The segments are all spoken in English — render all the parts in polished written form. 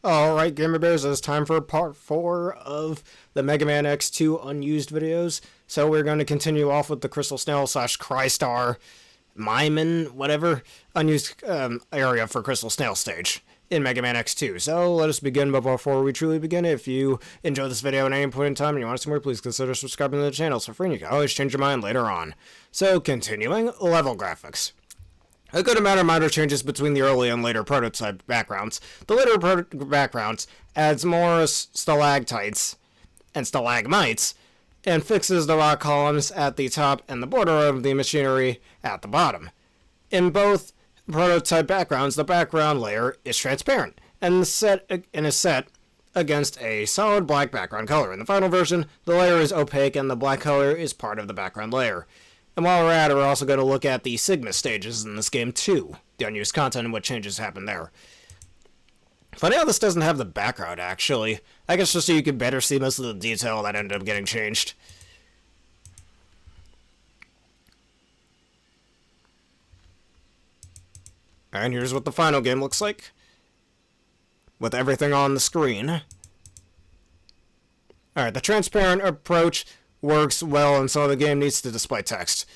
Alright, Gamer Bears, it's time for part 4 of the Mega Man X2 Unused videos. So we're going to continue off with the Crystal Snail / Crystar Miming, whatever, unused area for Crystal Snail stage in Mega Man X2. So let us begin, but before we truly begin, if you enjoy this video at any point in time and you want to see more, please consider subscribing to the channel. It's for free and you can always change your mind later on. So continuing, level graphics. A good amount of minor changes between the early and later prototype backgrounds. The later backgrounds adds more stalactites and stalagmites, and fixes the rock columns at the top and the border of the machinery at the bottom. In both prototype backgrounds, the background layer is transparent and is set against a solid black background color. In the final version, the layer is opaque and the black color is part of the background layer. And while we're at it, we're also going to look at the Sigma stages in this game too, the unused content and what changes happen there. Funny how this doesn't have the background, actually. I guess just so you can better see most of the detail that ended up getting changed. And here's what the final game looks like, with everything on the screen. Alright, the transparent approach works well, and so the game needs to display text,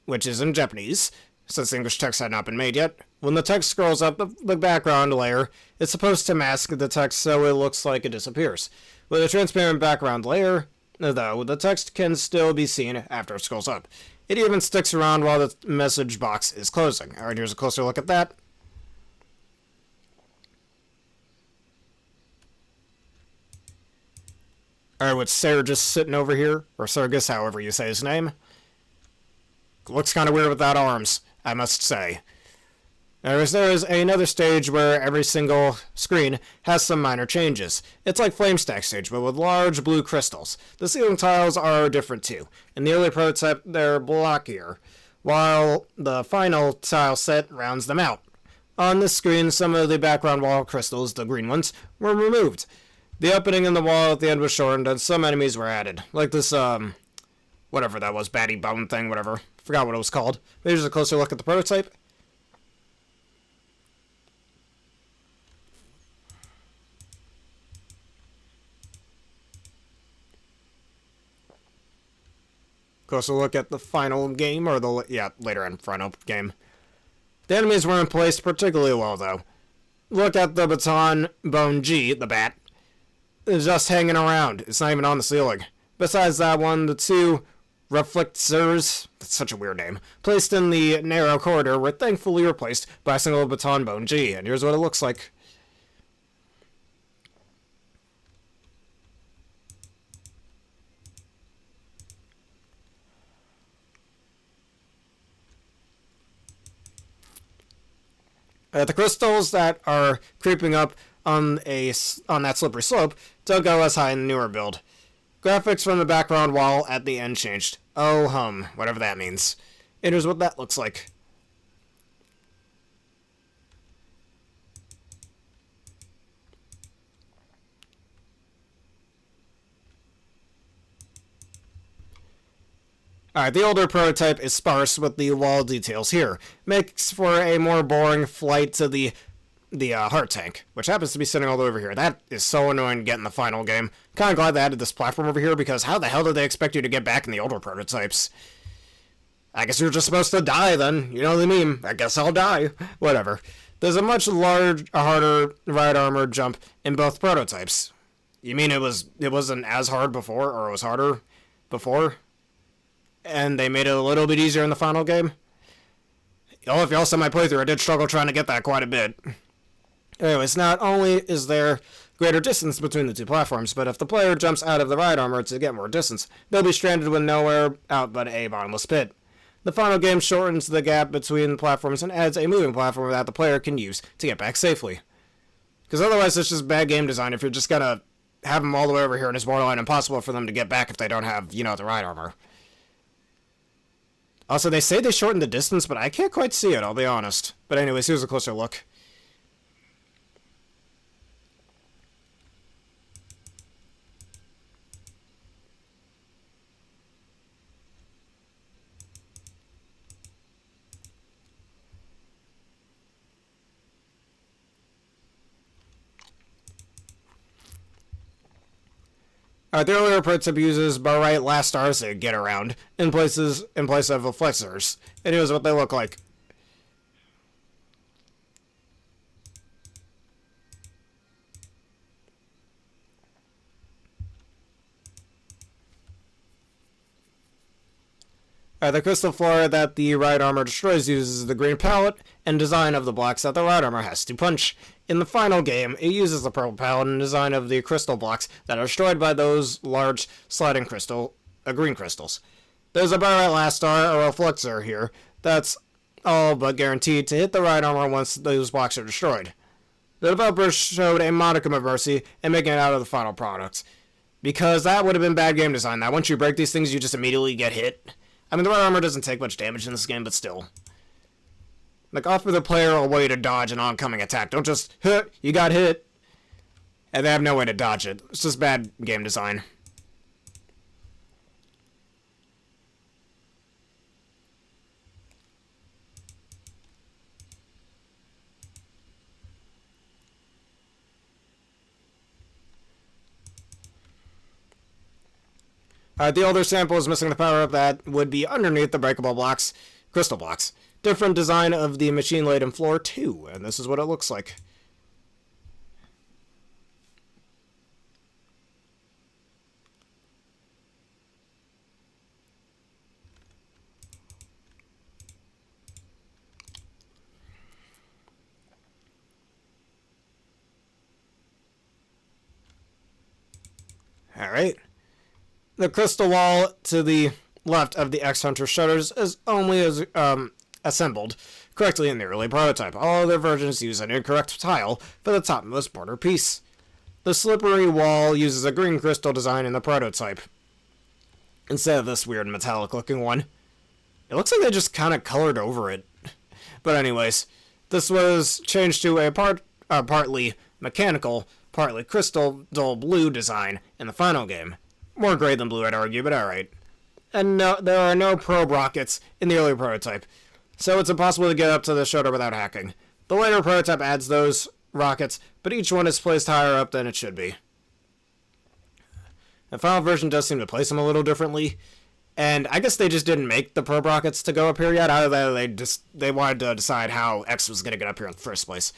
which is in Japanese, since English text had not been made yet. When the text scrolls up the background layer, it's supposed to mask the text so it looks like it disappears. With a transparent background layer, though, the text can still be seen after it scrolls up. It even sticks around while the message box is closing. Alright, here's a closer look at that. Alright, with Sarah just sitting over here, or Sergis, however you say his name. Looks kind of weird without arms, I must say. There is another stage where every single screen has some minor changes. It's like Flame Stack stage, but with large blue crystals. The ceiling tiles are different too. In the early prototype, they're blockier, while the final tile set rounds them out. On this screen, some of the background wall crystals, the green ones, were removed. The opening in the wall at the end was shortened, and some enemies were added. Like this, whatever that was, baddie bone thing, whatever. Forgot what it was called. Here's a closer look at the prototype. Closer look at the final game, or later in final game. The enemies weren't placed particularly well, though. Look at the baton bone G, the bat. It's just hanging around. It's not even on the ceiling. Besides that one, the two reflectors, that's such a weird name, placed in the narrow corridor were thankfully replaced by a single baton bone G, and here's what it looks like. The crystals that are creeping up on that slippery slope don't go as high in the newer build. Graphics from the background wall at the end changed. Oh hum, whatever that means. And here's what that looks like. Alright, the older prototype is sparse with the wall details here. Makes for a more boring flight to the heart tank, which happens to be sitting all over here. That is so annoying to get in the final game. Kind of glad they added this platform over here, because how the hell did they expect you to get back in the older prototypes? I guess you're just supposed to die then. You know the meme. I guess I'll die. Whatever. There's a much harder right armor jump in both prototypes. You mean it wasn't as hard before, or it was harder before? And they made it a little bit easier in the final game? Oh, if y'all saw my playthrough, I did struggle trying to get that quite a bit. Anyways, not only is there greater distance between the two platforms, but if the player jumps out of the ride armor to get more distance, they'll be stranded with nowhere out but a bottomless pit. The final game shortens the gap between platforms and adds a moving platform that the player can use to get back safely. Because otherwise it's just bad game design if you're just gonna have them all the way over here and it's borderline impossible for them to get back if they don't have, the ride armor. Also, they say they shortened the distance, but I can't quite see it, I'll be honest. But anyways, here's a closer look. The earlier prototype uses barite last stars to get around in place of flexors. And here's what they look like. The crystal floor that the ride armor destroys uses the green palette and design of the blocks that the ride armor has to punch. In the final game, it uses the purple palette and design of the crystal blocks that are destroyed by those large sliding green crystals. There's a barite last star or a flexor here that's all but guaranteed to hit the ride armor once those blocks are destroyed. The developers showed a modicum of mercy in making it out of the final product, because that would have been bad game design, that once you break these things you just immediately get hit. I mean, the ride armor doesn't take much damage in this game, but still. Like, offer the player a way to dodge an oncoming attack. Don't just, you got hit, and they have no way to dodge it. It's just bad game design. The older sample is missing the power-up that would be underneath the breakable blocks, crystal blocks. Different design of the machine-laden floor, too, and this is what it looks like. Alright. The crystal wall to the left of the X-Hunter shutters is only assembled correctly in the early prototype. All other versions use an incorrect tile for the topmost border piece. The slippery wall uses a green crystal design in the prototype, instead of this weird metallic-looking one. It looks like they just kind of colored over it. But anyways, this was changed to a partly mechanical, partly crystal dull blue design in the final game. More gray than blue, I'd argue, but alright. And no, there are no probe rockets in the early prototype, so it's impossible to get up to the shutter without hacking. The later prototype adds those rockets, but each one is placed higher up than it should be. The final version does seem to place them a little differently, and I guess they just didn't make the probe rockets to go up here yet. Either that, they wanted to decide how X was going to get up here in the first place.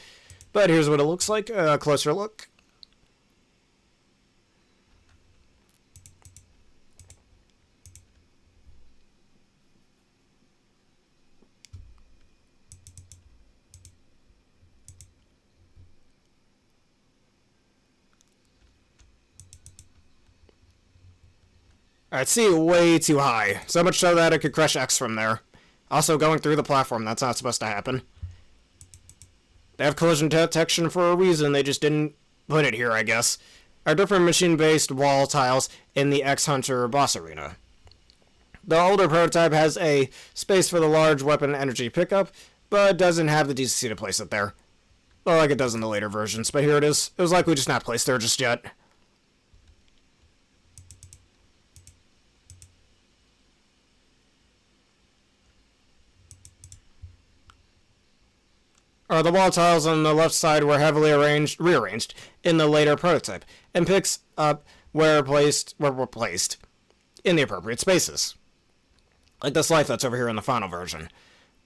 But here's what it looks like, a closer look. Alright, see, way too high. So much so that it could crush X from there. Also, going through the platform, that's not supposed to happen. They have collision detection for a reason, they just didn't put it here, I guess. Are different machine-based wall tiles in the X-Hunter boss arena. The older prototype has a space for the large weapon energy pickup, but doesn't have the decency to place it there. Well, like it does in the later versions, but here it is. It was likely just not placed there just yet. The wall tiles on the left side were heavily rearranged in the later prototype, and picks up were placed in the appropriate spaces. Like this light that's over here in the final version.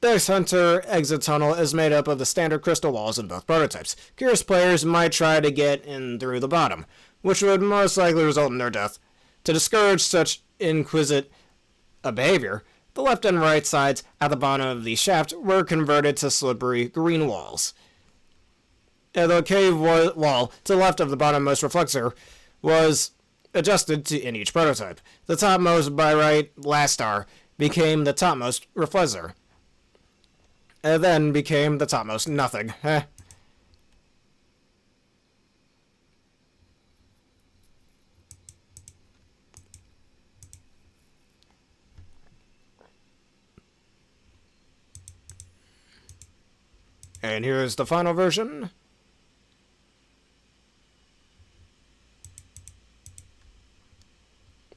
The X-Hunter exit tunnel is made up of the standard crystal walls in both prototypes. Curious players might try to get in through the bottom, which would most likely result in their death. To discourage such inquisitive behavior, the left and right sides at the bottom of the shaft were converted to slippery green walls. The cave wall to the left of the bottommost reflector was adjusted in each prototype. The topmost barite last star became the topmost reflector, and then became the topmost nothing. And here's the final version.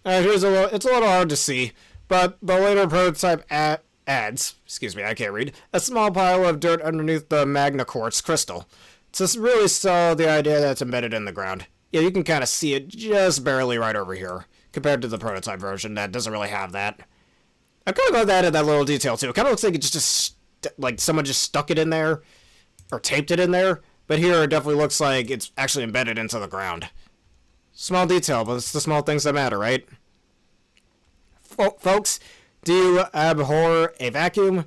It's a little hard to see, but the later prototype adds, I can't read, a small pile of dirt underneath the magna quartz crystal to really sell the idea that it's embedded in the ground. Yeah, you can kind of see it just barely right over here, compared to the prototype version that doesn't really have that. I'm kind of glad they added that little detail too. It kind of looks like it's just like someone just stuck it in there, or taped it in there, but here it definitely looks like it's actually embedded into the ground. Small detail, but it's the small things that matter, right? Folks, do you abhor a vacuum?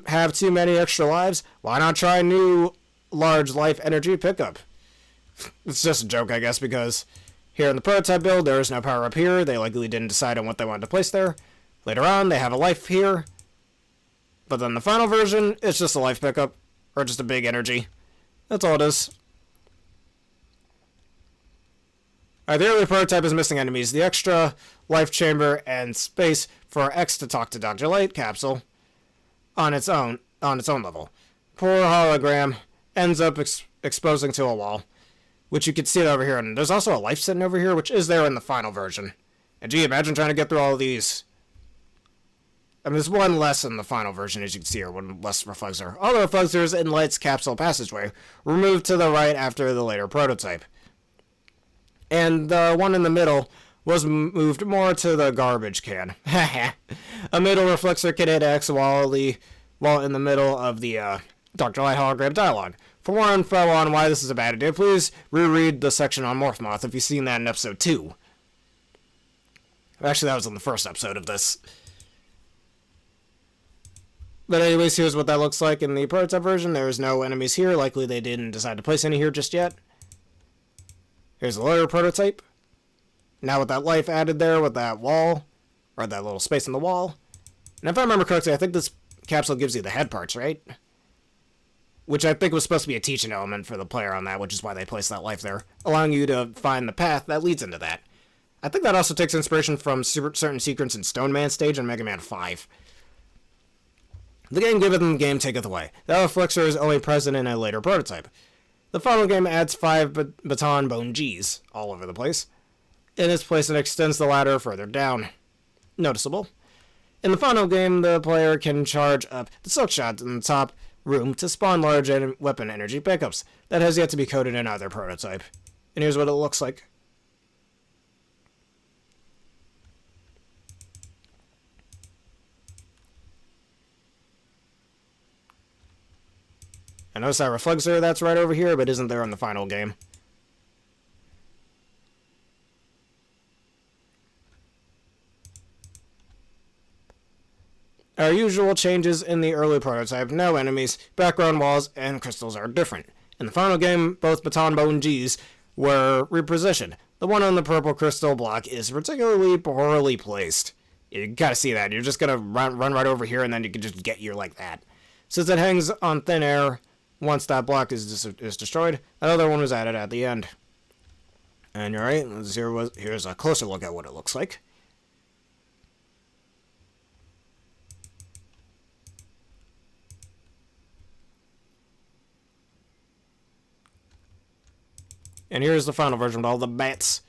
Have too many extra lives? Why not try a new large life energy pickup? It's just a joke, I guess, because here in the prototype build, there is no power up here. They likely didn't decide on what they wanted to place there. Later on, they have a life here. But then the final version, it's just a life pickup, or just a big energy. That's all it is. Alright, the early prototype is missing enemies. The extra life chamber and space for X to talk to Dr. Light capsule on its own level. Poor hologram ends up exposing to a wall, which you can see it over here. And there's also a life sitting over here, which is there in the final version. And gee, imagine trying to get through all of these. I mean, there's one less in the final version, as you can see here, one less reflector. All the reflectors in Light's capsule passageway were moved to the right after the later prototype. And the one in the middle was moved more to the garbage can. A middle reflector can hit X while in the middle of the Dr. Light hologram dialogue. For more info on why this is a bad idea, please reread the section on Morph Moth if you've seen that in episode 2. Actually, that was in the first episode of this. But anyways, here's what that looks like in the prototype version. There's no enemies here. Likely they didn't decide to place any here just yet. Here's the later prototype. Now with that life added there, with that wall, or that little space in the wall. And if I remember correctly, I think this capsule gives you the head parts, right? Which I think was supposed to be a teaching element for the player on that, which is why they placed that life there, allowing you to find the path that leads into that. I think that also takes inspiration from certain secrets in Stone Man stage and Mega Man 5. The game giveth and the game taketh away. The reflector is only present in a later prototype. The final game adds 5 baton bone Gs all over the place. In its place, it extends the ladder further down. Noticeable. In the final game, the player can charge up the silk shot in the top room to spawn large weapon energy pickups. That has yet to be coded in either prototype. And here's what it looks like. I notice that reflector that's right over here, but isn't there in the final game. Our usual changes in the early prototype: no enemies, background walls, and crystals are different. In the final game, both baton bone Gs were repositioned. The one on the purple crystal block is particularly poorly placed. You gotta see that. You're just gonna run right over here, and then you can just get here like that. Since it hangs on thin air, once that block is destroyed, another one was added at the end. And you're right, here's a closer look at what it looks like. And here's the final version with all the bats.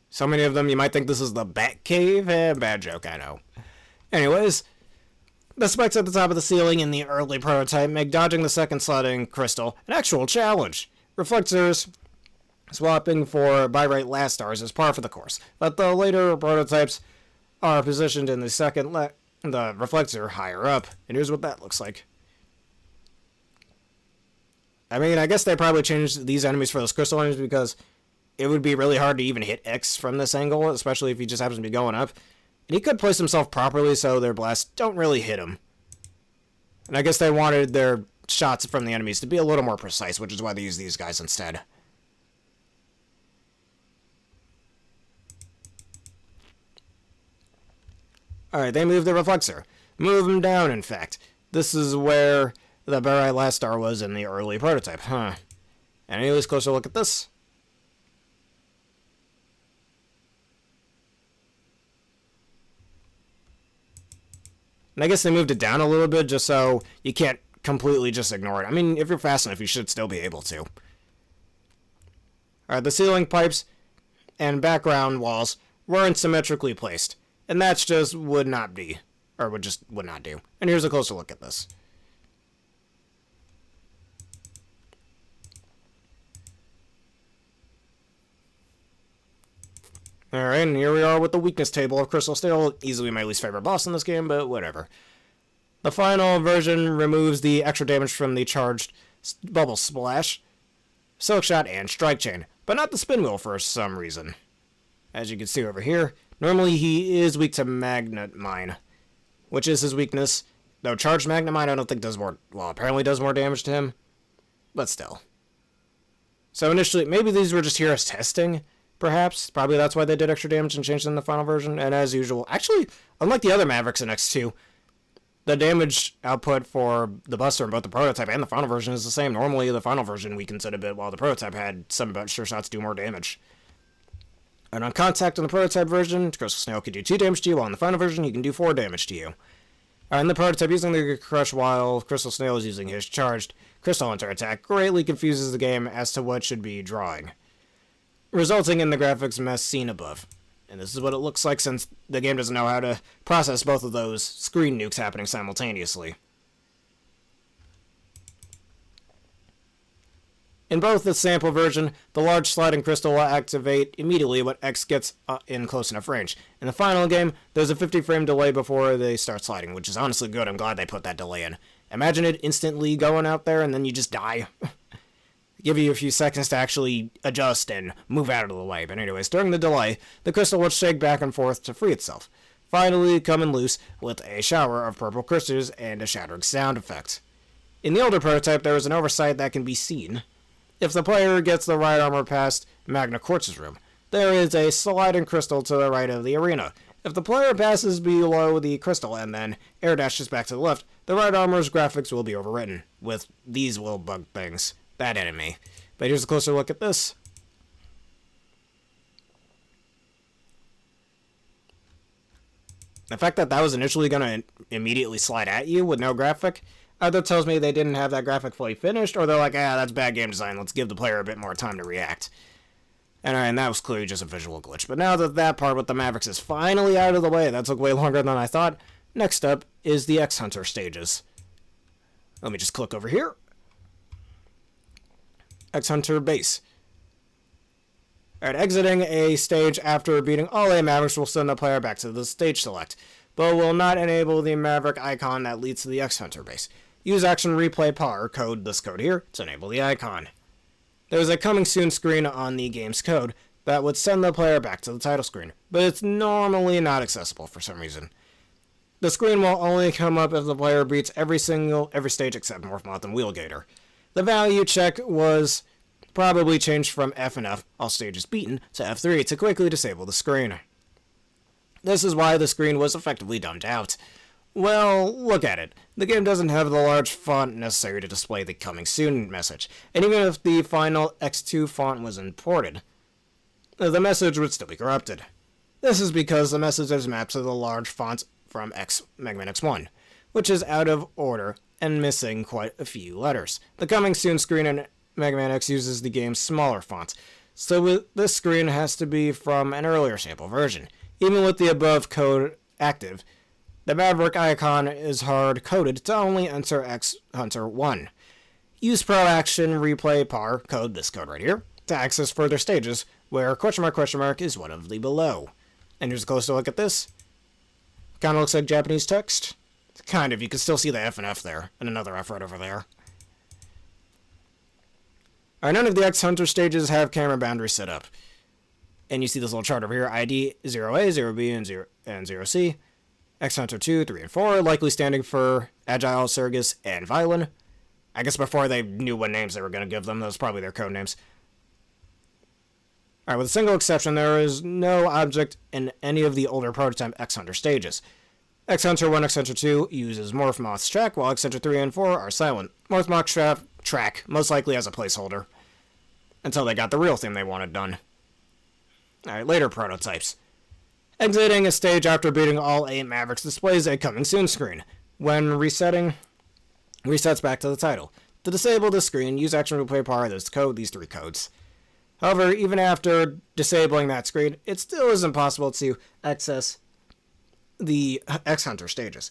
So many of them, you might think this is the Bat Cave. Bad joke, I know. Anyways, the spikes at the top of the ceiling in the early prototype make dodging the second slotting crystal an actual challenge. Reflectors swapping for Birite last stars is par for the course, but the later prototypes are positioned in the second the reflector higher up, and here's what that looks like. I mean, I guess they probably changed these enemies for those crystal enemies because it would be really hard to even hit X from this angle, especially if he just happens to be going up. And he could place himself properly so their blasts don't really hit him. And I guess they wanted their shots from the enemies to be a little more precise, which is why they use these guys instead. Alright, they moved the reflector. Move him down, in fact. This is where the Birite last star was in the early prototype. Huh. Anyways, closer look at this. And I guess they moved it down a little bit just so you can't completely just ignore it. I mean, if you're fast enough, you should still be able to. Alright, the ceiling pipes and background walls weren't symmetrically placed. And that's just would not do. And here's a closer look at this. Alright, and here we are with the weakness table of Crystal Steel. Easily my least favorite boss in this game, but whatever. The final version removes the extra damage from the charged Bubble Splash, Silk Shot, and Strike Chain, but not the Spin Wheel for some reason. As you can see over here, normally he is weak to Magnet Mine, which is his weakness. Though Charged Magnet Mine I don't think does more, well, apparently does more damage to him, but still. So initially, maybe these were just here as testing, perhaps. Probably that's why they did extra damage and changed it in the final version. And as usual, actually, unlike the other Mavericks in X2, the damage output for the Buster in both the prototype and the final version is the same. Normally, the final version weakens it a bit, while the prototype had some sure shots do more damage. And on contact in the prototype version, Crystal Snail can do 2 damage to you, while in the final version, he can do 4 damage to you. In the prototype, using the Crush while Crystal Snail is using his charged Crystal Hunter attack greatly confuses the game as to what should be drawing, resulting in the graphics mess seen above. And this is what it looks like since the game doesn't know how to process both of those screen nukes happening simultaneously. In both the sample version, the large sliding crystal will activate immediately when X gets in close enough range. In the final game, there's a 50-frame delay before they start sliding, which is honestly good. I'm glad they put that delay in. Imagine it instantly going out there and then you just die. Give you a few seconds to actually adjust and move out of the way. But anyways, during the delay, the crystal will shake back and forth to free itself, finally coming loose with a shower of purple crystals and a shattering sound effect. In the older prototype, there is an oversight that can be seen. If the player gets the right armor past Magna Quartz's room, there is a sliding crystal to the right of the arena. If the player passes below the crystal and then air dashes back to the left, the right armor's graphics will be overwritten with these little bug things. That enemy. But here's a closer look at this. The fact that that was initially going to immediately slide at you with no graphic either tells me they didn't have that graphic fully finished, or they're like, that's bad game design, let's give the player a bit more time to react. And that was clearly just a visual glitch. But now that that part with the Mavericks is finally out of the way, that took way longer than I thought, next up is the X-Hunter stages. Let me just click over here. X-Hunter base. Alright, exiting a stage after beating all 8 Mavericks will send the player back to the stage select, but will not enable the Maverick icon that leads to the X-Hunter base. Use action replay par, code this code here, to enable the icon. There's a coming soon screen on the game's code that would send the player back to the title screen, but it's normally not accessible for some reason. The screen will only come up if the player beats every stage except Morphmoth and Wheelgator. The value check was probably changed from F and F, all stages beaten, to F3 to quickly disable the screen. This is why the screen was effectively dumbed out. Well, look at it. The game doesn't have the large font necessary to display the coming soon message, and even if the final X2 font was imported, the message would still be corrupted. This is because the message is mapped to the large font from Mega Man X1, which is out of order and missing quite a few letters. The coming soon screen in Mega Man X uses the game's smaller font, so this screen has to be from an earlier sample version. Even with the above code active, the Maverick icon is hard-coded to only enter X-Hunter 1. Use Pro Action Replay Par, code this code right here, to access further stages, where question mark is one of the below. And here's a closer look at this. Kinda looks like Japanese text. Kind of, you can still see the F and F there, and another F right over there. Alright, none of the X-Hunter stages have camera boundaries set up. And you see this little chart over here, ID 0A, 0B, and 0C. X-Hunter 2, 3, and 4, likely standing for Agile, Surgus, and Violin. I guess before they knew what names they were going to give them, those were probably their code names. Alright, with a single exception, there is no object in any of the older prototype X-Hunter stages. X-Hunter 1, X-Hunter 2 uses Morphmoth's track, while X-Hunter 3 and 4 are silent. Morphmoth's track, most likely as a placeholder, until they got the real thing they wanted done. Alright, later prototypes. Exiting a stage after beating all 8 Mavericks displays a coming soon screen. When resetting, resets back to the title. To disable this screen, use action replay par this code, these 3 codes. However, even after disabling that screen, it still isn't possible to access the X-Hunter stages.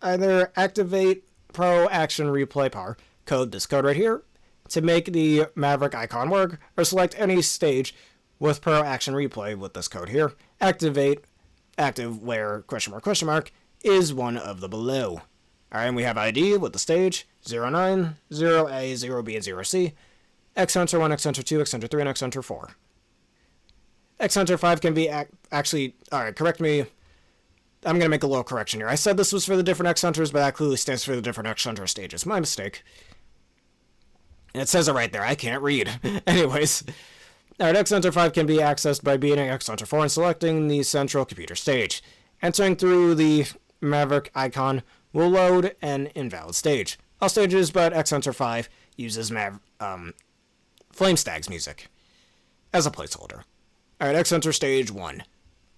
Either activate Pro Action Replay Par, code this code right here, to make the Maverick icon work, or select any stage with Pro Action Replay with this code here. Active where question mark is one of the below. Alright, and we have ID with the stage 09, 0A, 0B, and 0C. X Hunter 1, X Hunter 2, X Hunter 3, and X Hunter 4. X Hunter 5 can be actually... Alright, correct me. I'm going to make a little correction here. I said this was for the different X Hunters, but that clearly stands for the different X Hunter stages. My mistake. And it says it right there. I can't read. Anyways. Alright, X Hunter 5 can be accessed by beating X Hunter 4 and selecting the central computer stage. Entering through the Maverick icon will load an invalid stage. All stages but X Hunter 5 uses Flame Stag's music as a placeholder. Alright, X Hunter Stage 1.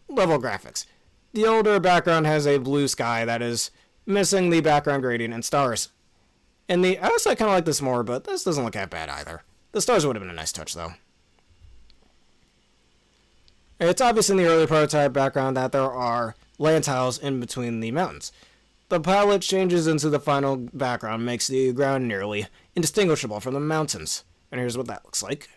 Level graphics. The older background has a blue sky that is missing the background gradient and stars. I also kind of like this more, but this doesn't look that bad either. The stars would have been a nice touch, though. It's obvious in the early prototype background that there are land tiles in between the mountains. The palette changes into the final background, makes the ground nearly indistinguishable from the mountains. And here's what that looks like.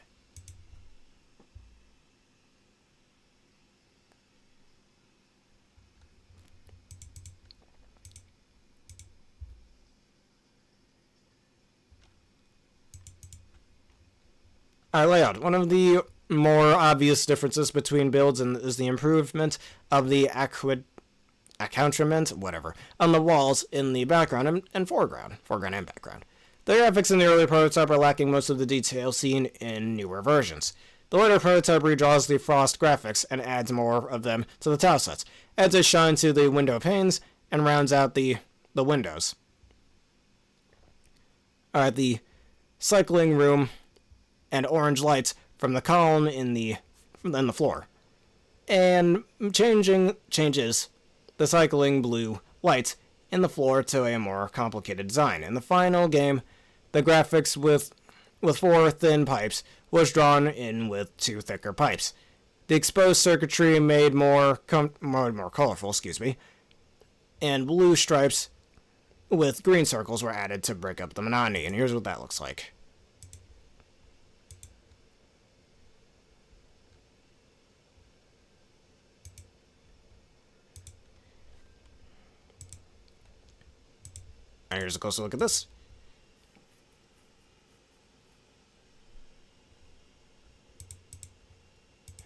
Layout. One of the more obvious differences between builds is the improvement of the accoutrement, on the walls in the background and foreground and background. The graphics in the early prototype are lacking most of the detail seen in newer versions. The later prototype redraws the frost graphics and adds more of them to the tile sets, adds a shine to the window panes, and rounds out the windows. Alright, the cycling room and orange lights from the column in the floor. And changes the cycling blue lights in the floor to a more complicated design. In the final game, the graphics with 4 thin pipes was drawn in with 2 thicker pipes. The exposed circuitry made more colorful, and blue stripes with green circles were added to break up the monotony. And here's what that looks like. And here's a closer look at this.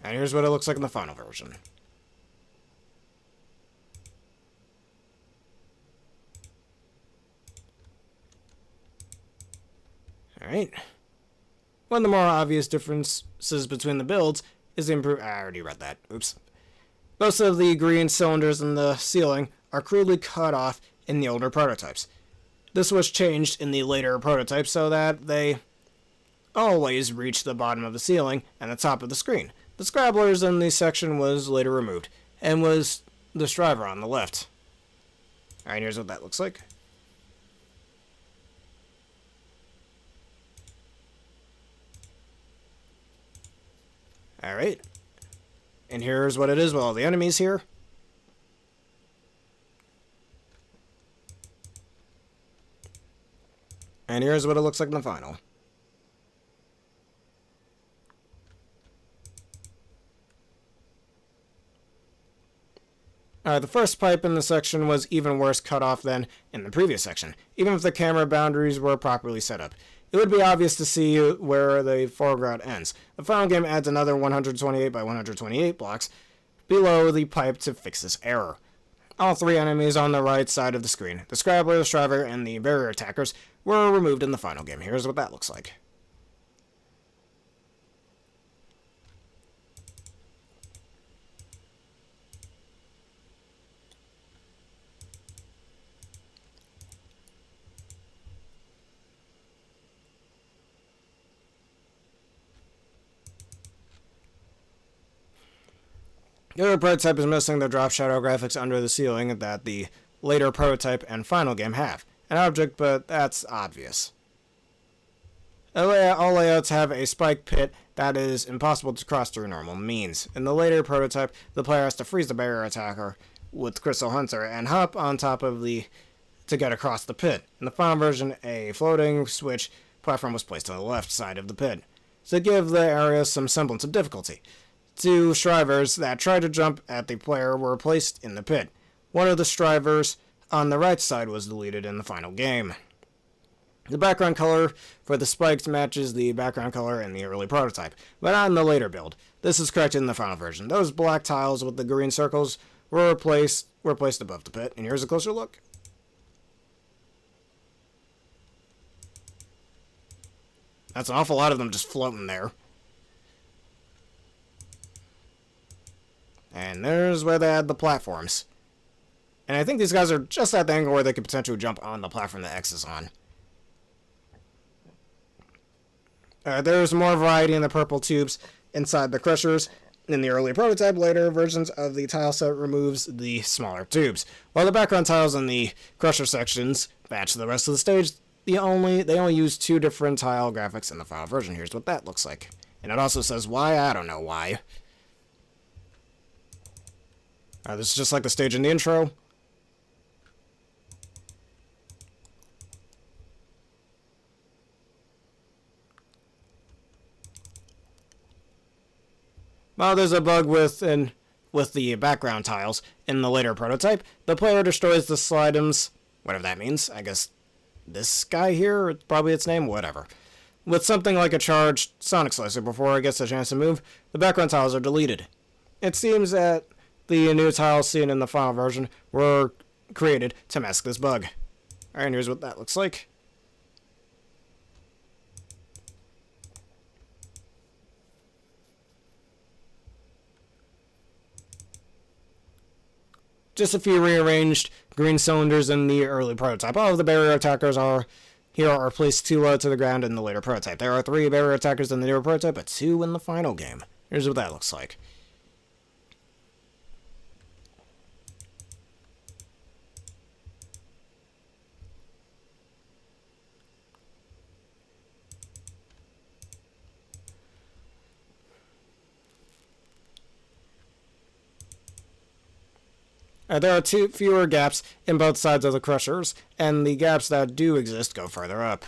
And here's what it looks like in the final version. Alright. One of the more obvious differences between the builds is the improved... I already read that. Oops. Most of the green cylinders in the ceiling are crudely cut off in the older prototypes. This was changed in the later prototypes so that they always reach the bottom of the ceiling and the top of the screen. The scrabblers in this section was later removed, and was the striver on the left. Alright, here's what that looks like. Alright. And here's what it is with all the enemies here. And here's what it looks like in the final. The first pipe in the section was even worse cut off than in the previous section, even if the camera boundaries were properly set up. It would be obvious to see where the foreground ends. The final game adds another 128 by 128 blocks below the pipe to fix this error. All 3 enemies on the right side of the screen, the Scrabbler, the Striver, and the barrier attackers, were removed in the final game. Here's what that looks like. The other prototype is missing the drop shadow graphics under the ceiling that the later prototype and final game have. An object, but that's obvious. All layouts have a spike pit that is impossible to cross through normal means. In the later prototype, the player has to freeze the barrier attacker with Crystal Hunter and hop on top of to get across the pit. In the final version, a floating switch platform was placed on the left side of the pit to give the area some semblance of difficulty. Two strivers that tried to jump at the player were placed in the pit. One of the strivers on the right side was deleted in the final game. The background color for the spikes matches the background color in the early prototype, but not in the later build. This is corrected in the final version. Those black tiles with the green circles were placed above the pit, and here's a closer look. That's an awful lot of them just floating there. And there's where they add the platforms. And I think these guys are just at the angle where they could potentially jump on the platform that X is on. There's more variety in the purple tubes inside the crushers. In the early prototype, later versions of the tile set removes the smaller tubes. While the background tiles in the crusher sections match the rest of the stage, they only use two different tile graphics in the final version. Here's what that looks like. And it also says why, I don't know why. This is just like the stage in the intro. While there's a bug with the background tiles in the later prototype, the player destroys the slidems, whatever that means. I guess this guy here, probably its name, whatever. With something like a charged Sonic Slicer before it gets a chance to move, the background tiles are deleted. It seems that the new tiles seen in the final version were created to mask this bug. Alright, here's what that looks like. Just a few rearranged green cylinders in the early prototype. All of the barrier attackers are placed too low to the ground in the later prototype. There are 3 barrier attackers in the newer prototype, but 2 in the final game. Here's what that looks like. There are fewer gaps in both sides of the crushers, and the gaps that do exist go further up.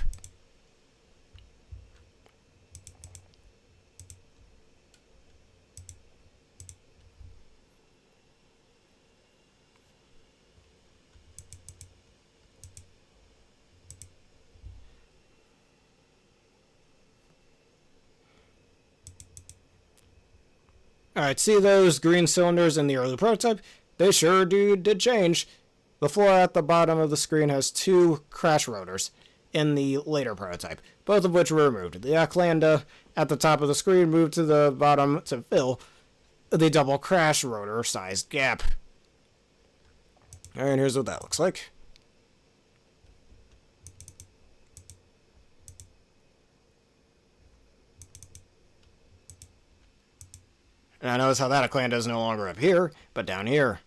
Alright, see those green cylinders in the early prototype? They sure did change. The floor at the bottom of the screen has 2 crash rotors in the later prototype, both of which were removed. The Acklanda at the top of the screen moved to the bottom to fill the double crash rotor sized gap. And here's what that looks like. And I notice how that Acklanda is no longer up here, but down here.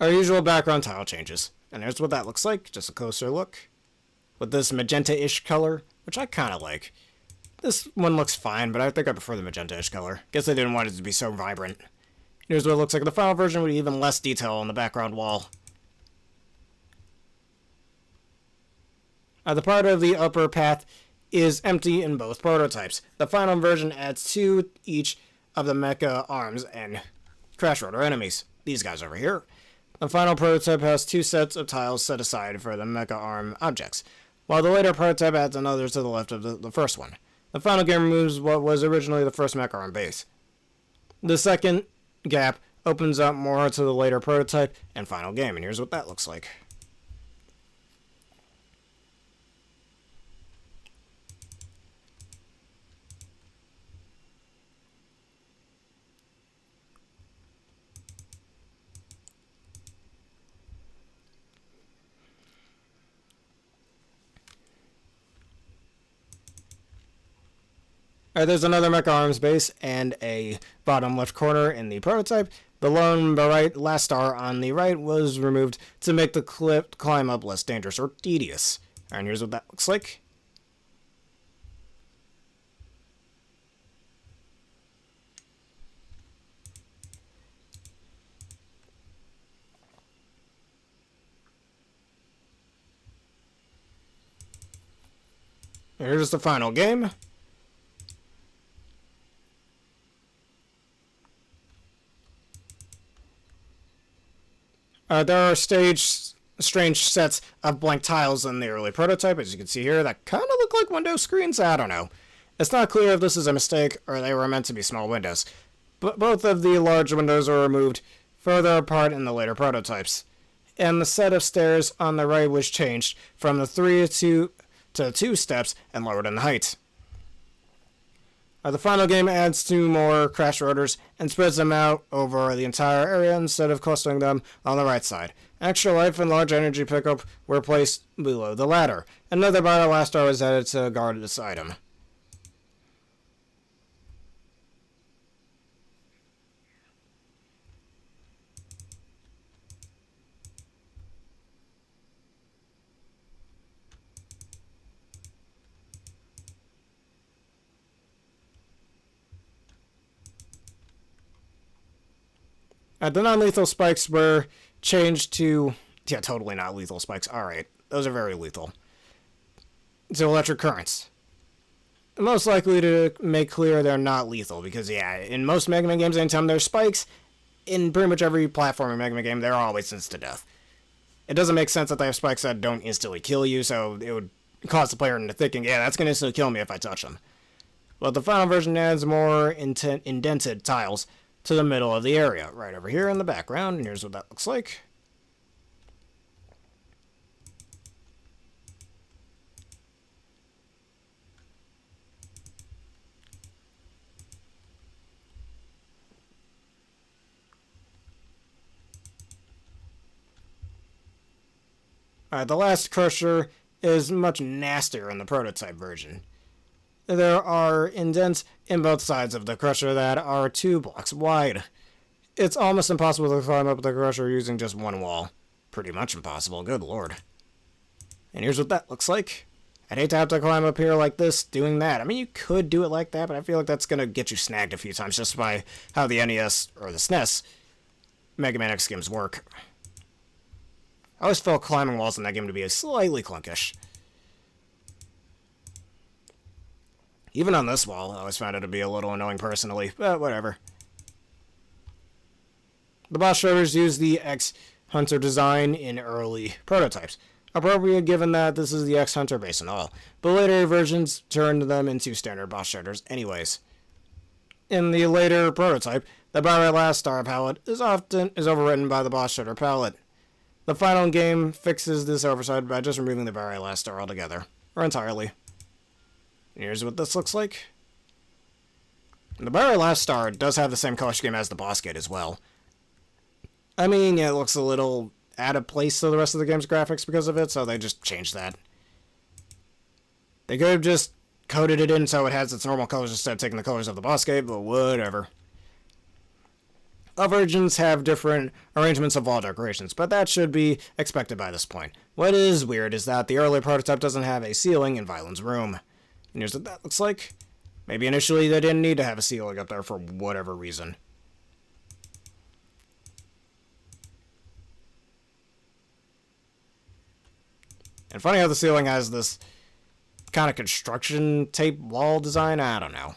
Our usual background tile changes. And here's what that looks like. Just a closer look. With this magenta-ish color, which I kind of like. This one looks fine, but I think I prefer the magenta-ish color. Guess they didn't want it to be so vibrant. Here's what it looks like in the final version with even less detail on the background wall. The part of the upper path is empty in both prototypes. The final version adds 2 each of the mecha arms and crash rotor enemies. These guys over here. The final prototype has 2 sets of tiles set aside for the mecha arm objects, while the later prototype adds another to the left of the first one. The final game removes what was originally the first mecha arm base. The second gap opens up more to the later prototype and final game, and here's what that looks like. There's another mecha arms base and a bottom left corner in the prototype. The lone last star on the right was removed to make the climb up less dangerous or tedious. And here's what that looks like. Here's the final game. There are strange sets of blank tiles in the early prototype, as you can see here, that kind of look like window screens. I don't know. It's not clear if this is a mistake or they were meant to be small windows, but both of the large windows are removed further apart in the later prototypes. And the set of stairs on the right was changed from the 3 to 2 steps and lowered in height. The final game adds 2 more crash rotors and spreads them out over the entire area instead of clustering them on the right side. Extra life and large energy pickup were placed below the ladder. Another battle last star was added to guard this item. The non-lethal spikes were changed to... Yeah, totally not lethal spikes. Alright, those are very lethal. To electric currents. Most likely to make clear they're not lethal, because, yeah, in most Mega Man games, anytime there's spikes, in pretty much every platforming Mega Man game, they're always instant death. It doesn't make sense that they have spikes that don't instantly kill you, so it would cause the player into thinking, yeah, that's going to instantly kill me if I touch them. But the final version adds more indented tiles to the middle of the area, right over here in the background, and here's what that looks like. The last crusher is much nastier in the prototype version. There are indents in both sides of the crusher that are 2 blocks wide. It's almost impossible to climb up the crusher using just one wall. Pretty much impossible, good lord. And here's what that looks like. I'd hate to have to climb up here like this, doing that. I mean, you could do it like that, but I feel like that's going to get you snagged a few times just by how the NES, or the SNES, Mega Man X games work. I always felt climbing walls in that game to be slightly clunkish. Even on this wall, I always found it to be a little annoying personally, but whatever. The boss shredders use the X-Hunter design in early prototypes, appropriate given that this is the X-Hunter base and all, but later versions turned them into standard boss shredders anyways. In the later prototype, the Barry Last Star palette is overwritten by the boss shredder palette. The final game fixes this oversight by just removing the Barry Last Star altogether, or entirely. Here's what this looks like. The Barry Last Star does have the same color scheme as the boss gate as well. I mean, yeah, it looks a little out of place to the rest of the game's graphics because of it, so they just changed that. They could have just coded it in so it has its normal colors instead of taking the colors of the boss gate, but whatever. All versions have different arrangements of wall decorations, but that should be expected by this point. What is weird is that the early prototype doesn't have a ceiling in Violin's room. And here's what that looks like. Maybe initially they didn't need to have a ceiling up there for whatever reason. And funny how the ceiling has this kind of construction tape wall design. I don't know.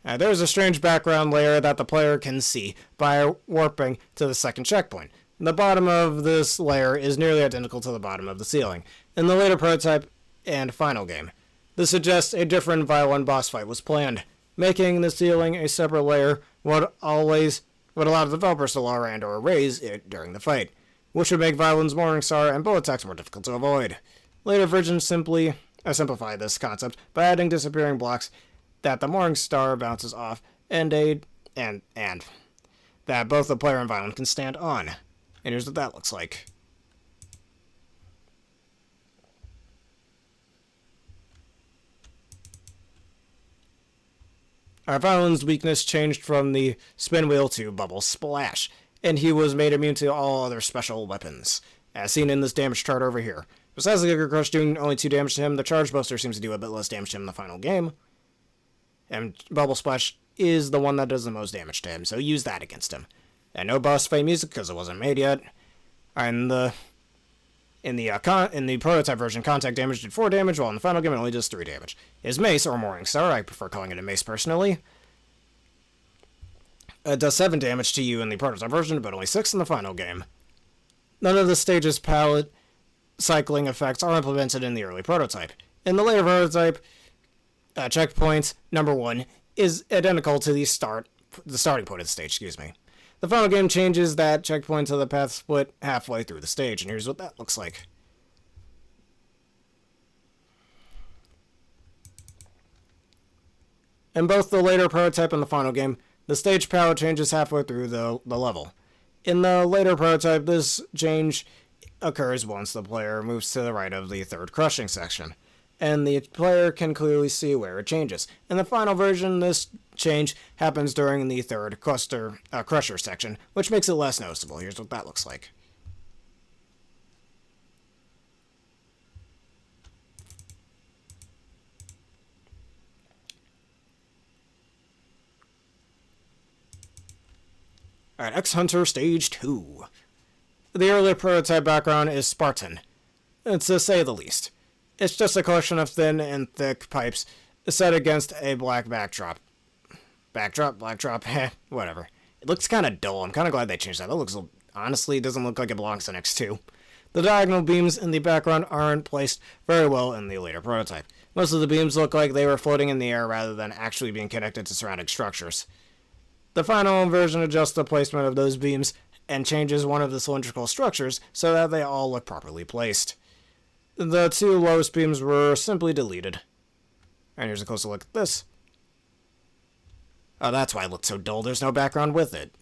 There's a strange background layer that the player can see by warping to the second checkpoint. The bottom of this layer is nearly identical to the bottom of the ceiling in the later prototype and final game. This suggests a different Violin boss fight was planned. Making the ceiling a separate layer would allow the developers to lower and or raise it during the fight, which would make Violin's Morning Star and bullet attacks more difficult to avoid. Later versions simply simplify this concept by adding disappearing blocks that the Morning Star bounces off and that both the player and Violin can stand on. And here's what that looks like. Violin's weakness changed from the spin wheel to bubble splash, and he was made immune to all other special weapons, as seen in this damage chart over here. Besides the Giga Crush doing only 2 damage to him, the Charge Buster seems to do a bit less damage to him in the final game. And Bubble Splash is the one that does the most damage to him, so use that against him. And no boss fight music because it wasn't made yet. And in the prototype version, contact damage did 4 damage, while in the final game it only does 3 damage. His mace, or Morning Star, I prefer calling it a mace personally, It does 7 damage to you in the prototype version, but only 6 in the final game. None of the stage's palette cycling effects are implemented in the early prototype. In the later prototype, checkpoint number 1 is identical to the starting point of the stage, The final game changes that checkpoint to the path split halfway through the stage, and here's what that looks like. In both the later prototype and the final game, the stage palette changes halfway through the level. In the later prototype, this change occurs once the player moves to the right of the third crushing section, and the player can clearly see where it changes. In the final version, this change happens during the third crusher section, which makes it less noticeable. Here's what that looks like. Alright, X-Hunter Stage 2. The early prototype background is Spartan, to say the least. It's just a collection of thin and thick pipes set against a black backdrop. Blackdrop, whatever. It looks kind of dull. I'm kind of glad they changed that. That looks, honestly, doesn't look like it belongs to X2. The diagonal beams in the background aren't placed very well in the later prototype. Most of the beams look like they were floating in the air rather than actually being connected to surrounding structures. The final version adjusts the placement of those beams and changes one of the cylindrical structures so that they all look properly placed. The 2 lowest beams were simply deleted. And here's a closer look at this. Oh, that's why it looks so dull. There's no background with it.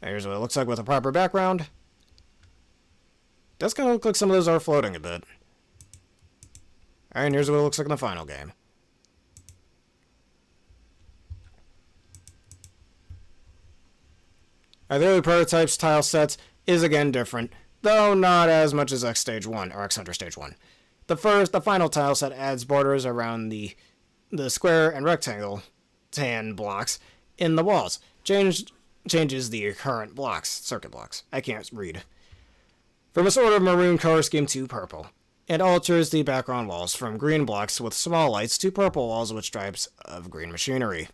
Here's what it looks like with a proper background. Does kind of look like some of those are floating a bit. And here's what it looks like in the final game. The early prototype's tile sets is again different, though not as much as X Stage 1, or X-Hunter Stage 1. The final tile set adds borders around the square and rectangle tan blocks in the walls. Changes the current circuit blocks. I can't read. From a sort of maroon color scheme to purple. It alters the background walls from green blocks with small lights to purple walls with stripes of green machinery.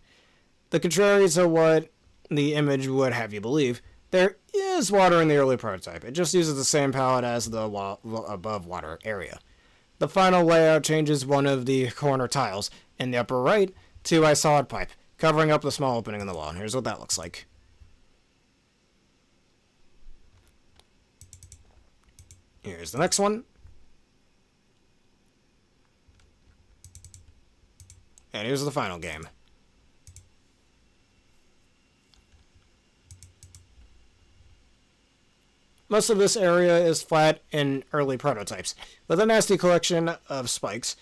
The contrary to what the image would have you believe, there is water in the early prototype. It just uses the same palette as the above water area. The final layout changes one of the corner tiles in the upper right to a solid pipe, covering up the small opening in the wall. And here's what that looks like. Here's the next one. And here's the final game. Most of this area is flat in early prototypes, with a nasty collection of spikes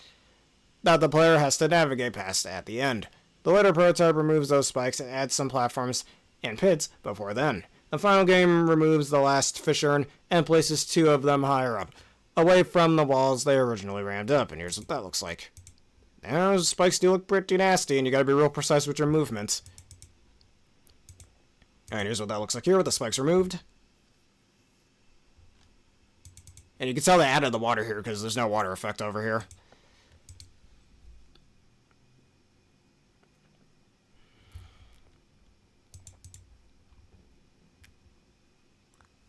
that the player has to navigate past at the end. The later prototype removes those spikes and adds some platforms and pits before then. The final game removes the last fissure and places 2 of them higher up, away from the walls they originally rammed up, and here's what that looks like. Now, those spikes do look pretty nasty, and you gotta be real precise with your movements. And here's what that looks like here with the spikes removed. And you can tell they added the water here because there's no water effect over here.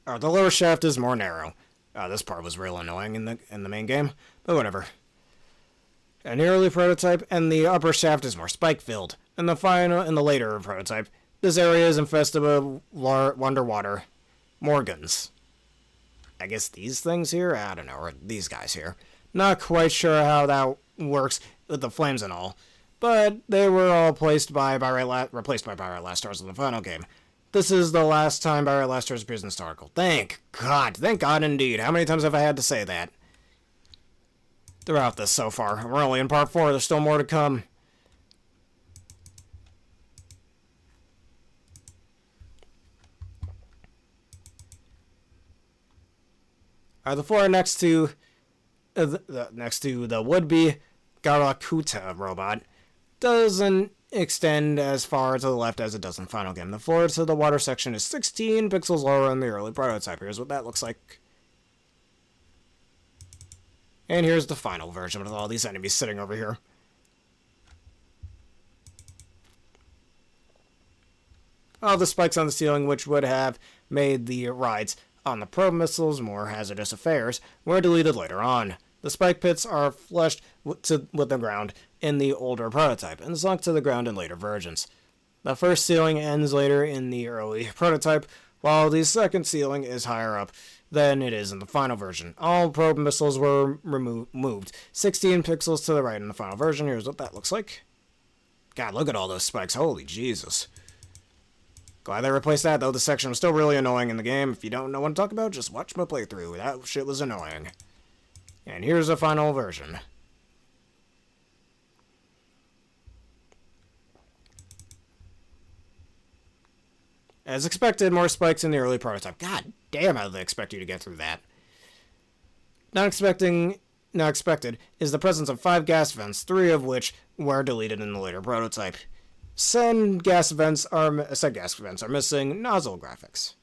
The lower shaft is more narrow. This part was real annoying in the main game, but whatever. An early prototype, and the upper shaft is more spike-filled. In the later prototype, this area is infested with underwater Morgans. I guess these things here? I don't know, or these guys here. Not quite sure how that works with the flames and all, but they were all replaced by Byrite-Lastars in the final game. This is the last time Byrite-Lastars appears in this article. Thank God indeed. How many times have I had to say that throughout this so far? We're only in part 4, there's still more to come. The floor next to the would-be Garakuta robot doesn't extend as far to the left as it does in the final game. The floor to the water section is 16 pixels lower in the early prototype. Here's what that looks like. And here's the final version with all these enemies sitting over here. All the spikes on the ceiling, which would have made the rides on the probe missiles more hazardous affairs, were deleted later on. The spike pits are flushed with the ground in the older prototype and sunk to the ground in later versions. The first ceiling ends later in the early prototype, while the second ceiling is higher up than it is in the final version. All probe missiles were moved 16 pixels to the right in the final version. Here's what that looks like. God, look at all those spikes. Holy Jesus. Glad they replaced that, though. The section was still really annoying in the game. If you don't know what I'm talking about, just watch my playthrough. That shit was annoying. And here's the final version. As expected, more spikes in the early prototype. God damn, how did they expect you to get through that? Not expected is the presence of 5 gas vents, 3 of which were deleted in the later prototype. Said gas vents are missing nozzle graphics,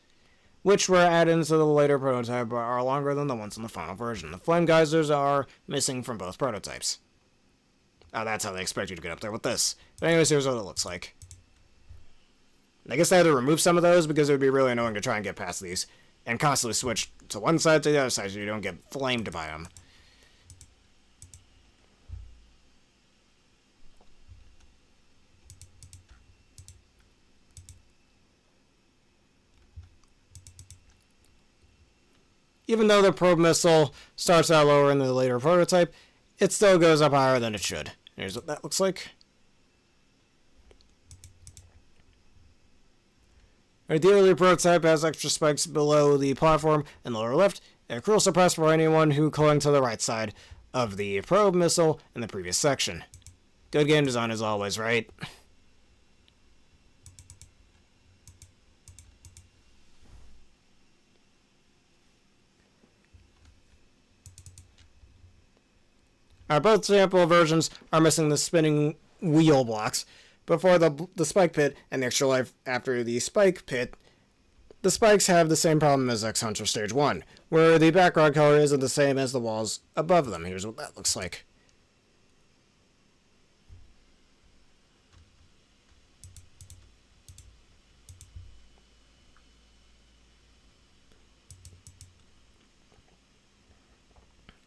which were added into the later prototype but are longer than the ones in the final version. The flame geysers are missing from both prototypes. Oh, that's how they expect you to get up there with this. But anyways, here's what it looks like. I guess they had to remove some of those because it would be really annoying to try and get past these and constantly switch to one side to the other side so you don't get flamed by them. Even though the probe missile starts out lower in the later prototype, it still goes up higher than it should. Here's what that looks like. The early prototype has extra spikes below the platform in the lower left, a cruel surprise for anyone who clung to the right side of the probe missile in the previous section. Good game design as always, right? Both sample versions are missing the spinning wheel blocks before the spike pit and the extra life after the spike pit. The spikes have the same problem as X Hunter Stage 1, where the background color isn't the same as the walls above them. Here's what that looks like.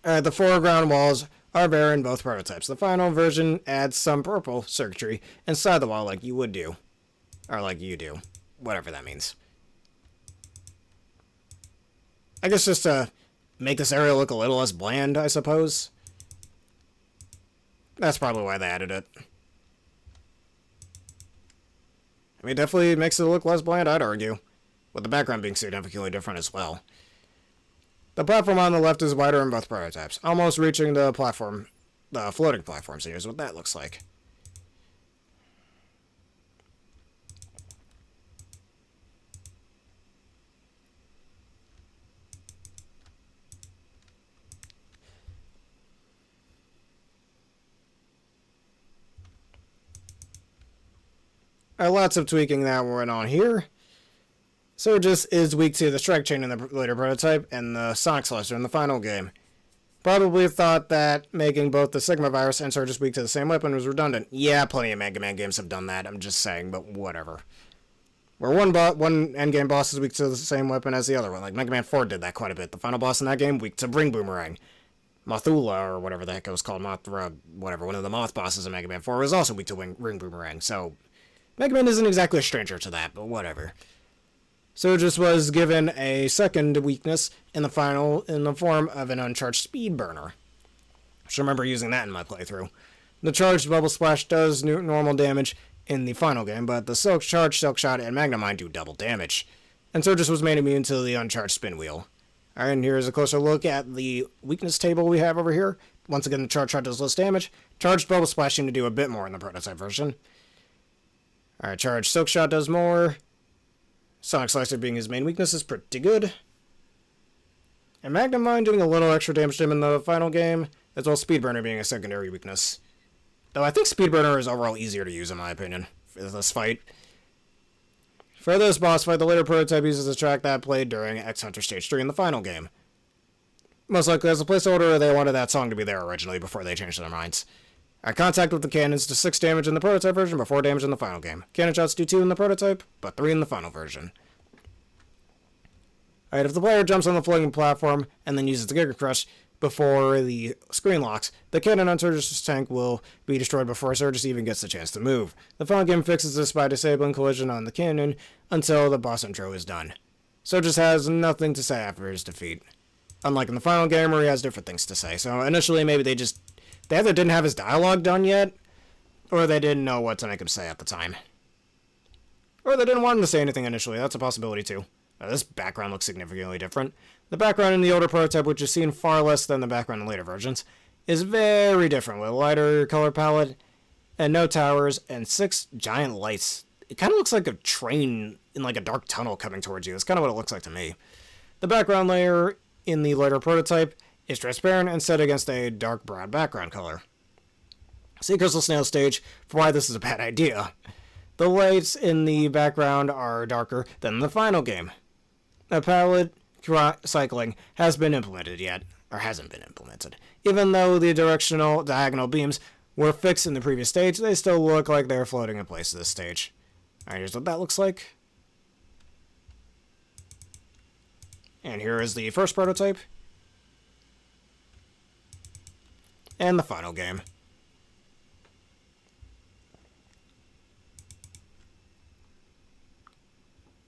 The foreground walls are bare in both prototypes. The final version adds some purple circuitry inside the wall like you would do. Or like you do. Whatever that means. I guess just to make this area look a little less bland, I suppose. That's probably why they added it. I mean, it definitely makes it look less bland, I'd argue. With the background being significantly different as well. The platform on the left is wider in both prototypes, almost reaching the floating platforms. Here's what that looks like. Lots of tweaking that went on here. Surges is weak to the strike chain in the later prototype and the Sonic Slicer in the final game. Probably thought that making both the Sigma Virus and Surges weak to the same weapon was redundant. Yeah, plenty of Mega Man games have done that, I'm just saying, but whatever. Where one endgame boss is weak to the same weapon as the other one. Like Mega Man 4 did that quite a bit. The final boss in that game, weak to Ring Boomerang. Mothula, or whatever the heck it was called, whatever, one of the Moth bosses in Mega Man 4 was also weak to Ring Boomerang, so Mega Man isn't exactly a stranger to that, but whatever. Surges was given a second weakness in the form of an uncharged speed burner. I should remember using that in my playthrough. The charged Bubble Splash does normal damage in the final game, but the charged Silk Shot and Magnemine do double damage. And Surges was made immune to the uncharged spin wheel. Alright, and here's a closer look at the weakness table we have over here. Once again, the charged shot does less damage. Charged Bubble Splash seemed to do a bit more in the prototype version. Alright, charged Silk Shot does more. Sonic Slicer being his main weakness is pretty good. And Magnemine doing a little extra damage to him in the final game, as well as Speedburner being a secondary weakness. Though I think Speedburner is overall easier to use in my opinion, for this fight. For this boss fight, the later prototype uses a track that played during X Hunter Stage 3 in the final game. Most likely as a placeholder, they wanted that song to be there originally before they changed their minds. Contact with the cannons does 6 damage in the prototype version, but 4 damage in the final game. Cannon shots do 2 in the prototype, but 3 in the final version. Alright, if the player jumps on the floating platform and then uses the Giga Crush before the screen locks, the cannon on Surge's tank will be destroyed before Surge even gets the chance to move. The final game fixes this by disabling collision on the cannon until the boss intro is done. Surge has nothing to say after his defeat. Unlike in the final game where he has different things to say. So initially maybe they either didn't have his dialogue done yet, or they didn't know what to make him say at the time. Or they didn't want him to say anything initially. That's a possibility too. This background looks significantly different. The background in the older prototype, which is seen far less than the background in later versions, is very different with a lighter color palette and no towers and 6 giant lights. It kind of looks like a train in like a dark tunnel coming towards you. That's kind of what it looks like to me. The background layer in the later prototype is transparent and set against a dark brown background color. See Crystal Snail's stage for why this is a bad idea. The lights in the background are darker than the final game. A palette cycling hasn't been implemented, even though the directional diagonal beams were fixed in the previous stage. They still look like they're floating in place this stage. Alright, here's what that looks like. And here is the first prototype. And the final game.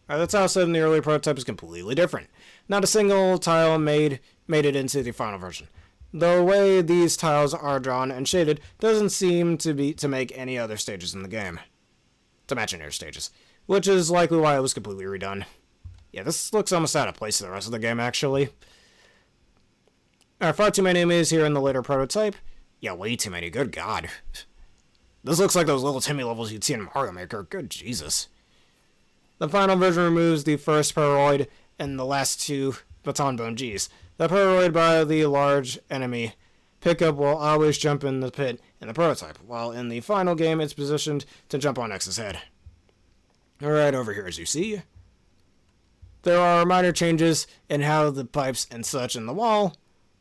That's how said in the early prototype is completely different. Not a single tile made it into the final version. The way these tiles are drawn and shaded doesn't seem to make any other stages in the game. To match in stages. Which is likely why it was completely redone. Yeah, this looks almost out of place to the rest of the game, actually. Far too many enemies here in the later prototype. Yeah, way too many, good god. This looks like those little Timmy levels you'd see in Mario Maker, good Jesus. The final version removes the first Polaroid and the last 2 Baton Bone Gs. The Polaroid by the large enemy pickup will always jump in the pit in the prototype, while in the final game it's positioned to jump on X's head. Right over here, as you see. There are minor changes in how the pipes and such in the wall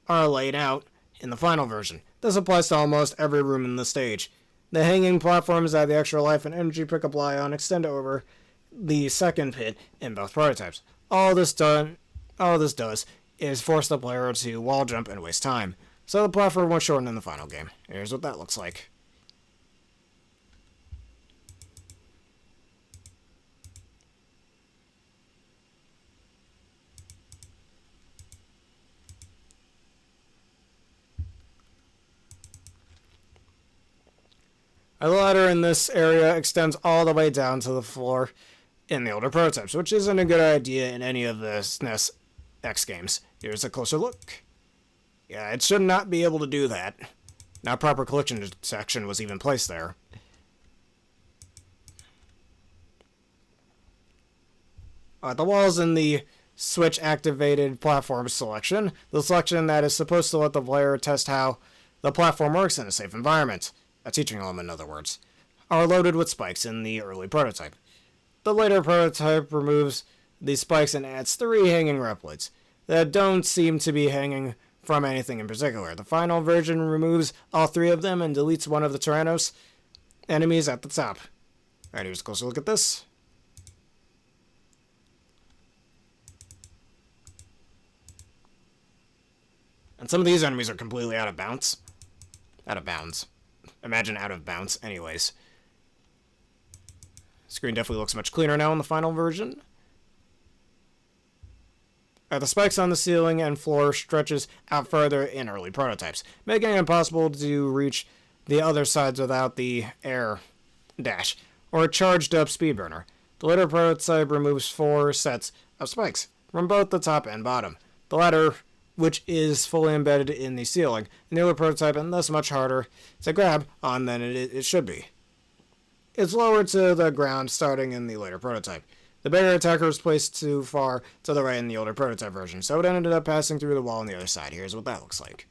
are laid out in the final version. This applies to almost every room in the stage. The hanging platforms that the extra life and energy pickup lie on extend over the second pit in both prototypes. All this does is force the player to wall jump and waste time. So the platform was shortened in the final game. Here's what that looks like. The ladder in this area extends all the way down to the floor in the older prototypes, which isn't a good idea in any of the SNES X games. Here's a closer look. Yeah, it should not be able to do that. Not proper collision detection was even placed there. The walls in the switch-activated platform selection, the selection that is supposed to let the player test how the platform works in a safe environment, a teaching element in other words, are loaded with spikes in the early prototype. The later prototype removes these spikes and adds 3 hanging replies that don't seem to be hanging from anything in particular. The final version removes all 3 of them and deletes one of the Tyrannos enemies at the top. Alright, here's a closer look at this. And some of these enemies are completely out of bounds. Out of bounds. Imagine out of bounds. Anyways. Screen definitely looks much cleaner now in the final version. The spikes on the ceiling and floor stretches out further in early prototypes, making it impossible to reach the other sides without the air dash or a charged up speed burner. The later prototype removes 4 sets of spikes from both the top and bottom. The latter, which is fully embedded in the ceiling, in the early prototype and thus much harder to grab on than it should be. It's lowered to the ground starting in the later prototype. The barrier attacker was placed too far to the right in the older prototype version, so it ended up passing through the wall on the other side. Here's what that looks like.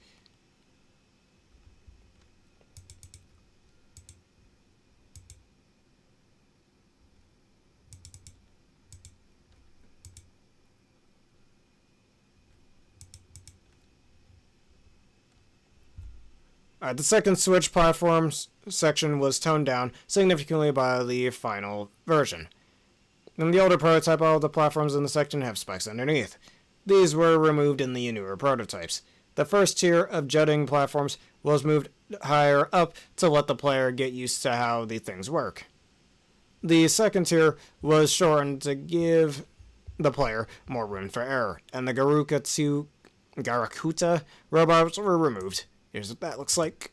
The second Switch platforms section was toned down significantly by the final version. In the older prototype, all of the platforms in the section have spikes underneath. These were removed in the newer prototypes. The first tier of jutting platforms was moved higher up to let the player get used to how the things work. The second tier was shortened to give the player more room for error, and the Garakuta robots were removed. Here's what that looks like.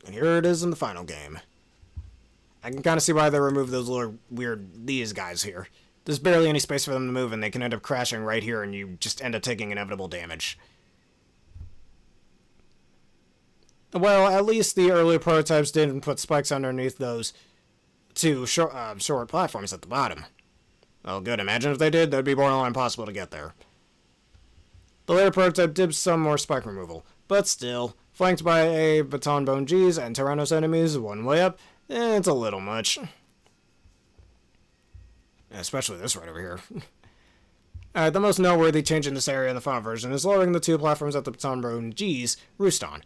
And here it is in the final game. I can kind of see why they removed those little weird, these guys here. There's barely any space for them to move, and they can end up crashing right here, and you just end up taking inevitable damage. Well, at least the early prototypes didn't put spikes underneath those two short platforms at the bottom. Oh, good. Imagine if they did, that'd be borderline impossible to get there. The later prototype did some more spike removal, but still, flanked by a Baton Bone G's and Tyrannos enemies one way up, it's a little much. Especially this right over here. The most noteworthy change in this area in the final version is lowering the two platforms that the Baton Bone G's roost on.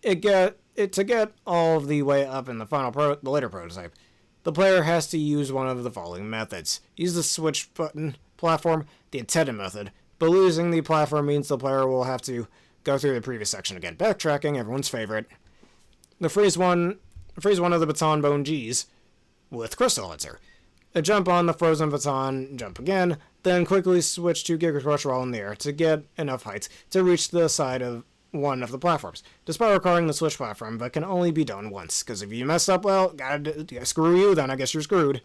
To get all the way up in the later prototype, the player has to use one of the following methods. Use the switch button platform, the intended method, but losing the platform means the player will have to go through the previous section again. Backtracking, everyone's favorite. Freeze one of the Baton Bone G's with Crystal Hunter. Jump on the frozen baton, jump again, then quickly switch to Giga Crush while in the air to get enough height to reach the side of one of the platforms, despite requiring the switch platform, but can only be done once, because if you mess up, well, screw you, then I guess you're screwed.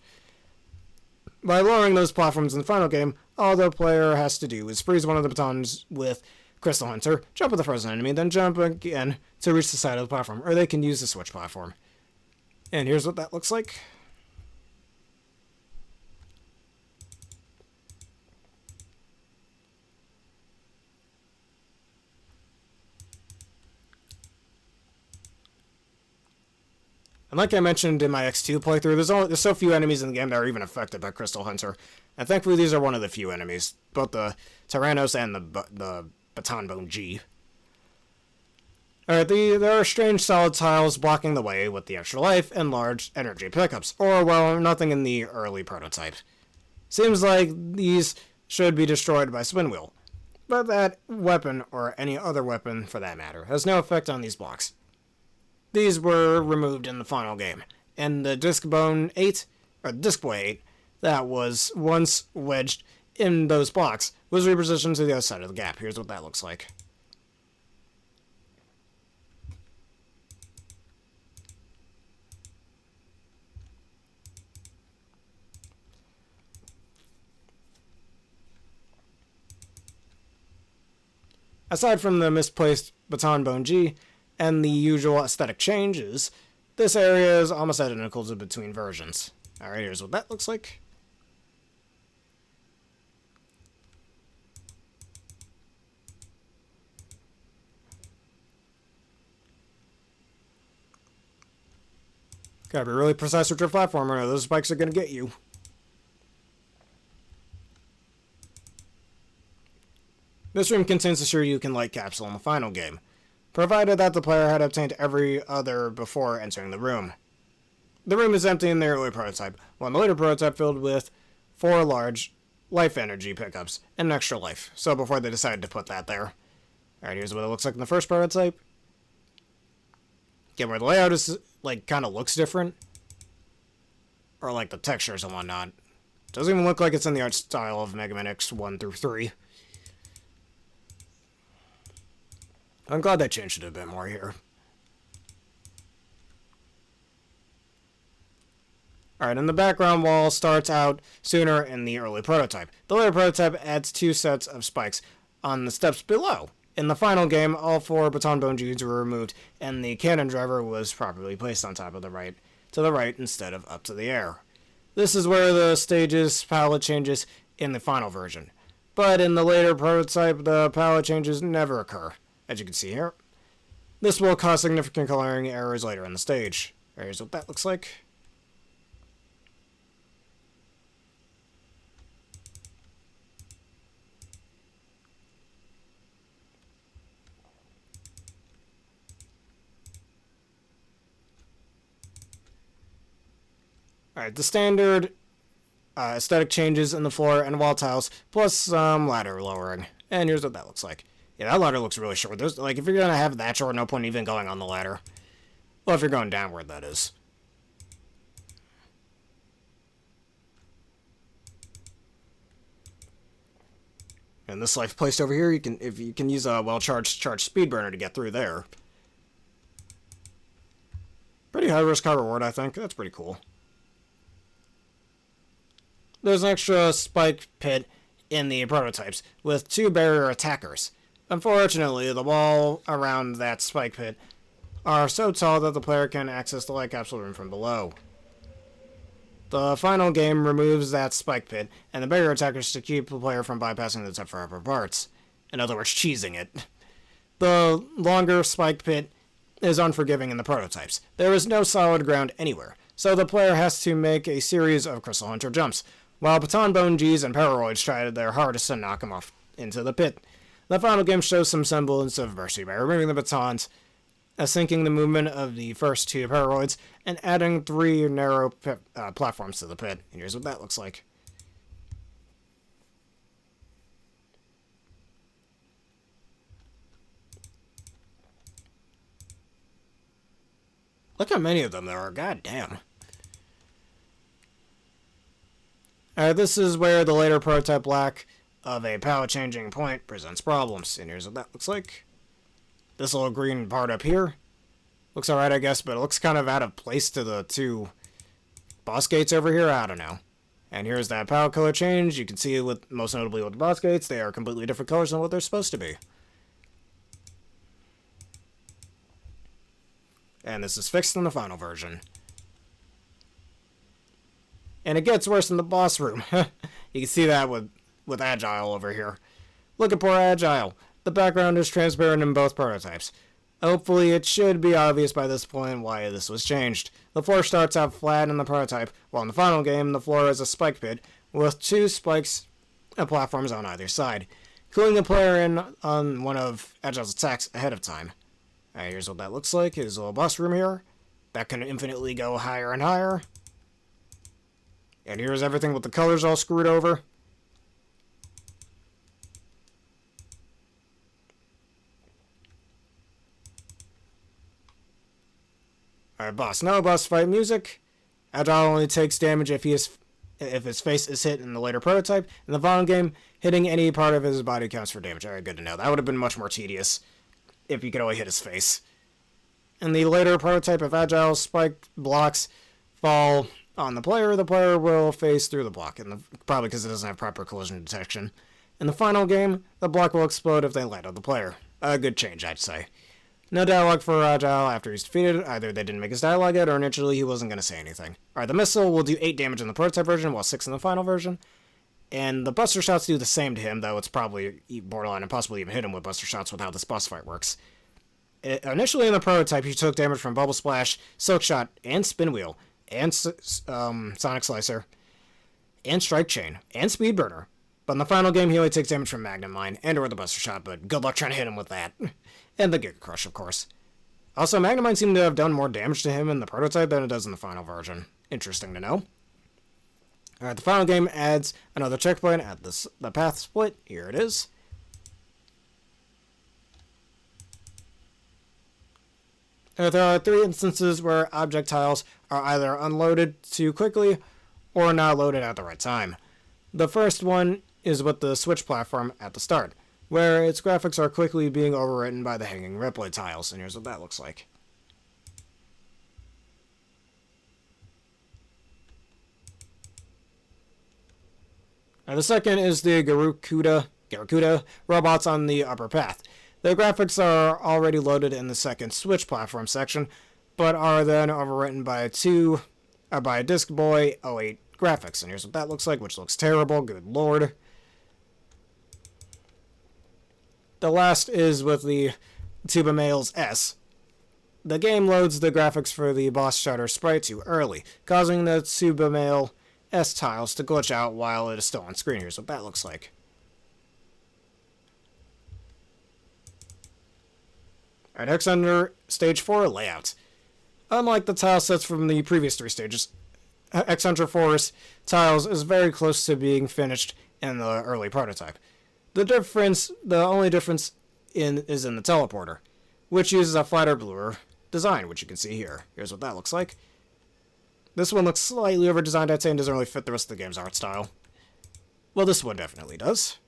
By lowering those platforms in the final game, all the player has to do is freeze one of the batons with Crystal Hunter, jump at the frozen enemy, then jump again to reach the side of the platform, or they can use the switch platform. And here's what that looks like. And like I mentioned in my X2 playthrough, there's so few enemies in the game that are even affected by Crystal Hunter. And thankfully these are one of the few enemies, both the Tyrannos and the Baton Bone G. Alright, there are strange solid tiles blocking the way with the extra life and large energy pickups, or, well, nothing in the early prototype. Seems like these should be destroyed by Spin Wheel, but that weapon, or any other weapon for that matter, has no effect on these blocks. These were removed in the final game, and the Disc Boy 8, that was once wedged in those blocks, was repositioned to the other side of the gap. Here's what that looks like. Aside from the misplaced Baton Bone G and the usual aesthetic changes, this area is almost identical to between versions. Alright, here's what that looks like. Gotta be really precise with your platformer, or those spikes are gonna get you. This room contains the Shoryuken light capsule in the final game, provided that the player had obtained every other before entering the room. The room is empty in the early prototype, while in the later prototype filled with 4 large life energy pickups and an extra life, so before they decided to put that there. Alright, here's what it looks like in the first prototype. Again, where the layout is, like, kind of looks different. Or, like, the textures and whatnot. Doesn't even look like it's in the art style of Mega Man X 1 through 3. I'm glad they changed it a bit more here. Alright, and the background wall starts out sooner in the early prototype. The later prototype adds 2 sets of spikes on the steps below. In the final game, all 4 Baton Bone G's were removed, and the cannon driver was properly placed on top of to the right instead of up to the air. This is where the stage's palette changes in the final version. But in the later prototype, the palette changes never occur, as you can see here. This will cause significant coloring errors later in the stage. Here's what that looks like. Alright, the standard aesthetic changes in the floor and wall tiles, plus some ladder lowering. And here's what that looks like. Yeah, that ladder looks really short. There's, like, if you're gonna have that short, no point even going on the ladder. Well, if you're going downward, that is. And this life placed over here, if you can use a well-charged speed burner to get through there. Pretty high risk, high reward, I think. That's pretty cool. There's an extra spike pit in the prototypes, with 2 barrier attackers. Unfortunately, the wall around that spike pit are so tall that the player can access the light capsule room from below. The final game removes that spike pit, and the barrier attackers to keep the player from bypassing the tougher upper parts. In other words, cheesing it. The longer spike pit is unforgiving in the prototypes. There is no solid ground anywhere, so the player has to make a series of Crystal Hunter jumps, while Baton Bone G's and Paroroids try their hardest to knock him off into the pit. The final game shows some semblance of mercy by removing the batons, sinking the movement of the first 2 Paroroids, and adding 3 narrow platforms to the pit. And here's what that looks like. Look how many of them there are, god damn. This is where the later prototype lack of a palette changing point presents problems. And here's what that looks like. This little green part up here looks alright, I guess, but it looks kind of out of place to the 2 boss gates over here. I don't know. And here's that palette color change. You can see it with, most notably with the boss gates, they are completely different colors than what they're supposed to be. And this is fixed in the final version. And it gets worse in the boss room. You can see that with Agile over here. Look at poor Agile. The background is transparent in both prototypes. Hopefully it should be obvious by this point why this was changed. The floor starts out flat in the prototype, while in the final game the floor is a spike pit with 2 spikes and platforms on either side, cluing the player in on one of Agile's attacks ahead of time. Alright, here's what that looks like. His little boss room here. That can infinitely go higher and higher. And here's everything with the colors all screwed over. Alright, boss. No boss fight music. Agile only takes damage if his face is hit in the later prototype. In the final game, hitting any part of his body counts for damage. Alright, good to know. That would have been much more tedious if you could only hit his face. In the later prototype, if Agile spike blocks fall on the player will phase through the block, probably because it doesn't have proper collision detection. In the final game, the block will explode if they land on the player. A good change, I'd say. No dialogue for Agile after he's defeated. Either they didn't make his dialogue yet, or initially he wasn't going to say anything. Alright, the missile will do 8 damage in the prototype version, while 6 in the final version. And the Buster Shots do the same to him, though it's probably borderline impossible to even hit him with Buster Shots with how this boss fight works. Initially in the prototype, he took damage from Bubble Splash, Silk Shot, and Spin Wheel, and Sonic Slicer, and Strike Chain, and Speed Burner. But in the final game, he only takes damage from Magnum Mine, and or the Buster Shot, but good luck trying to hit him with that. And the Giga Crush, of course. Also, Magnum Mine seemed to have done more damage to him in the prototype than it does in the final version. Interesting to know. Alright, the final game adds another checkpoint at the path split. Here it is. There are 3 instances where object tiles are either unloaded too quickly or not loaded at the right time. The first one is with the switch platform at the start, where its graphics are quickly being overwritten by the hanging Ripley tiles, and here's what that looks like. And the second is the Garukuda robots on the upper path. The graphics are already loaded in the second switch platform section, but are then overwritten by Disc Boy 08 graphics. And here's what that looks like, which looks terrible, good lord. The last is with the Tuba Males S. The game loads the graphics for the boss starter sprite too early, causing the Tuba Male S tiles to glitch out while it is still on screen. Here's what that looks like. Alright, next under Stage 4, Layout. Unlike the tile sets from the previous 3 stages, X-Hunter 4's tiles is very close to being finished in the early prototype. The only difference is in the teleporter, which uses a flatter, bluer design, which you can see here. Here's what that looks like. This one looks slightly over-designed, I'd say, and doesn't really fit the rest of the game's art style. Well, this one definitely does.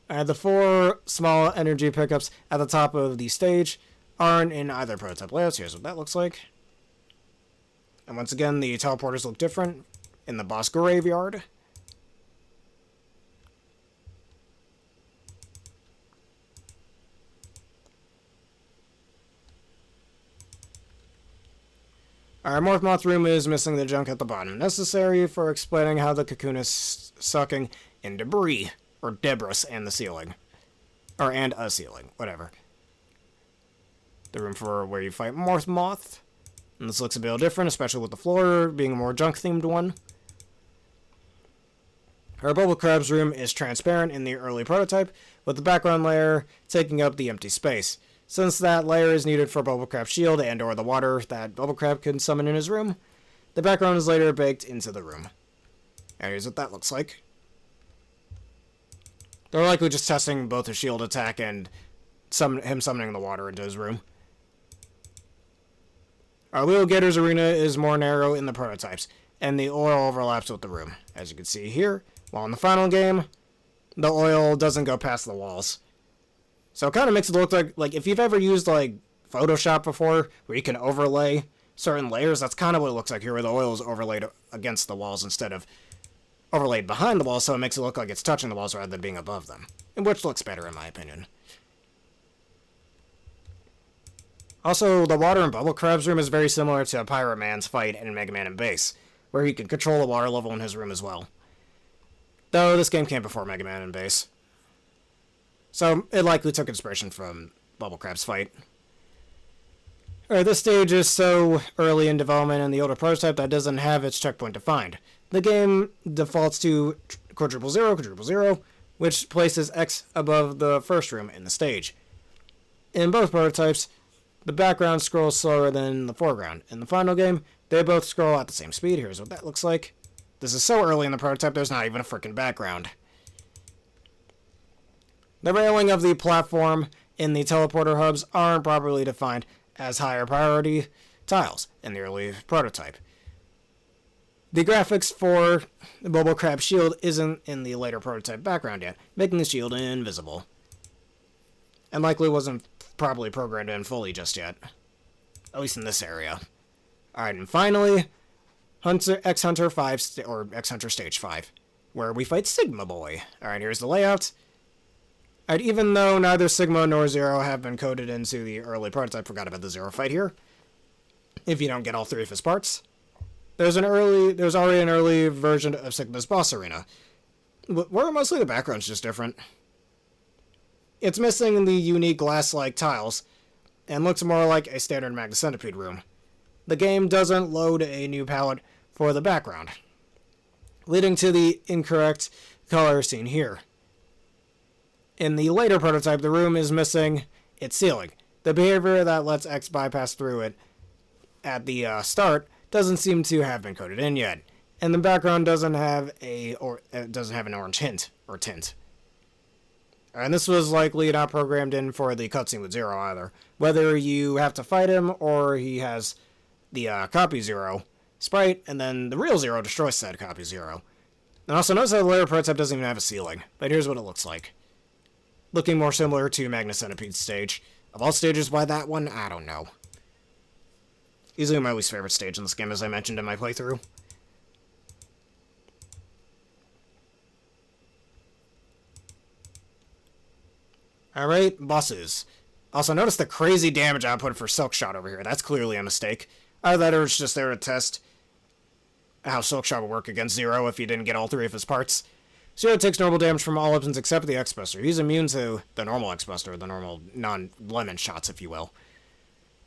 The 4 small energy pickups at the top of the stage aren't in either prototype layouts. Here's what that looks like. And once again, the teleporters look different in the boss graveyard. Our Morph Moth room is missing the junk at the bottom, necessary for explaining how the cocoon is sucking in debris, or debris, and the ceiling. And a ceiling, whatever. The room for where you fight Morph Moth. And this looks a bit different, especially with the floor being a more junk-themed one. Our Bubble Crab's room is transparent in the early prototype, with the background layer taking up the empty space. Since that layer is needed for Bubble Crab's shield and or the water that Bubble Crab can summon in his room, the background is later baked into the room. And here's what that looks like. They're likely just testing both his shield attack and him summoning the water into his room. Our Leo Gator's arena is more narrow in the prototypes, and the oil overlaps with the room, as you can see here, while in the final game, the oil doesn't go past the walls. So it kind of makes it look like if you've ever used, like, Photoshop before, where you can overlay certain layers, that's kind of what it looks like here, where the oil is overlaid against the walls instead of overlaid behind the walls, so it makes it look like it's touching the walls rather than being above them, which looks better in my opinion. Also, the water in Bubble Crab's room is very similar to Pirate Man's fight in Mega Man and Base, where he can control the water level in his room as well. Though this game came before Mega Man and Base. So, it likely took inspiration from Bubble Crab's fight. Alright, this stage is so early in development in the older prototype that it doesn't have its checkpoint defined. The game defaults to quadruple zero, which places X above the first room in the stage. In both prototypes, the background scrolls slower than the foreground. In the final game, they both scroll at the same speed. Here's what that looks like. This is so early in the prototype, there's not even a freaking background. The railing of the platform in the teleporter hubs aren't properly defined as higher priority tiles in the early prototype. The graphics for the Bubble Crab shield isn't in the later prototype background yet, making the shield invisible. And likely wasn't properly programmed in fully just yet. At least in this area. Alright, and finally, X-Hunter 5, or X-Hunter Stage 5, where we fight Sigma Boy. Alright, here's the layout. Alright, even though neither Sigma nor Zero have been coded into the early prototype, forgot about the Zero fight here, if you don't get all 3 of his parts. There's already an early version of Sigma's boss arena, where mostly the background's just different. It's missing the unique glass-like tiles, and looks more like a standard Magna Centipede room. The game doesn't load a new palette for the background, leading to the incorrect color seen here. In the later prototype, the room is missing its ceiling. The behavior that lets X bypass through it at the start doesn't seem to have been coded in yet, and the background doesn't have an orange hint or tint. And this was likely not programmed in for the cutscene with Zero either. Whether you have to fight him or he has the copy Zero sprite, and then the real Zero destroys said copy Zero. And also notice that the later prototype doesn't even have a ceiling, but here's what it looks like. Looking more similar to Magna Centipede's stage. Of all stages, why that one? I don't know. Easily my least favorite stage in this game, as I mentioned in my playthrough. Alright, bosses. Also, notice the crazy damage output for Silk Shot over here. That's clearly a mistake. Either that or it's just there to test how Silk Shot would work against Zero if he didn't get all 3 of his parts. Zero takes normal damage from all weapons except the X-Buster. He's immune to the normal X-Buster, the normal non-lemon shots, if you will.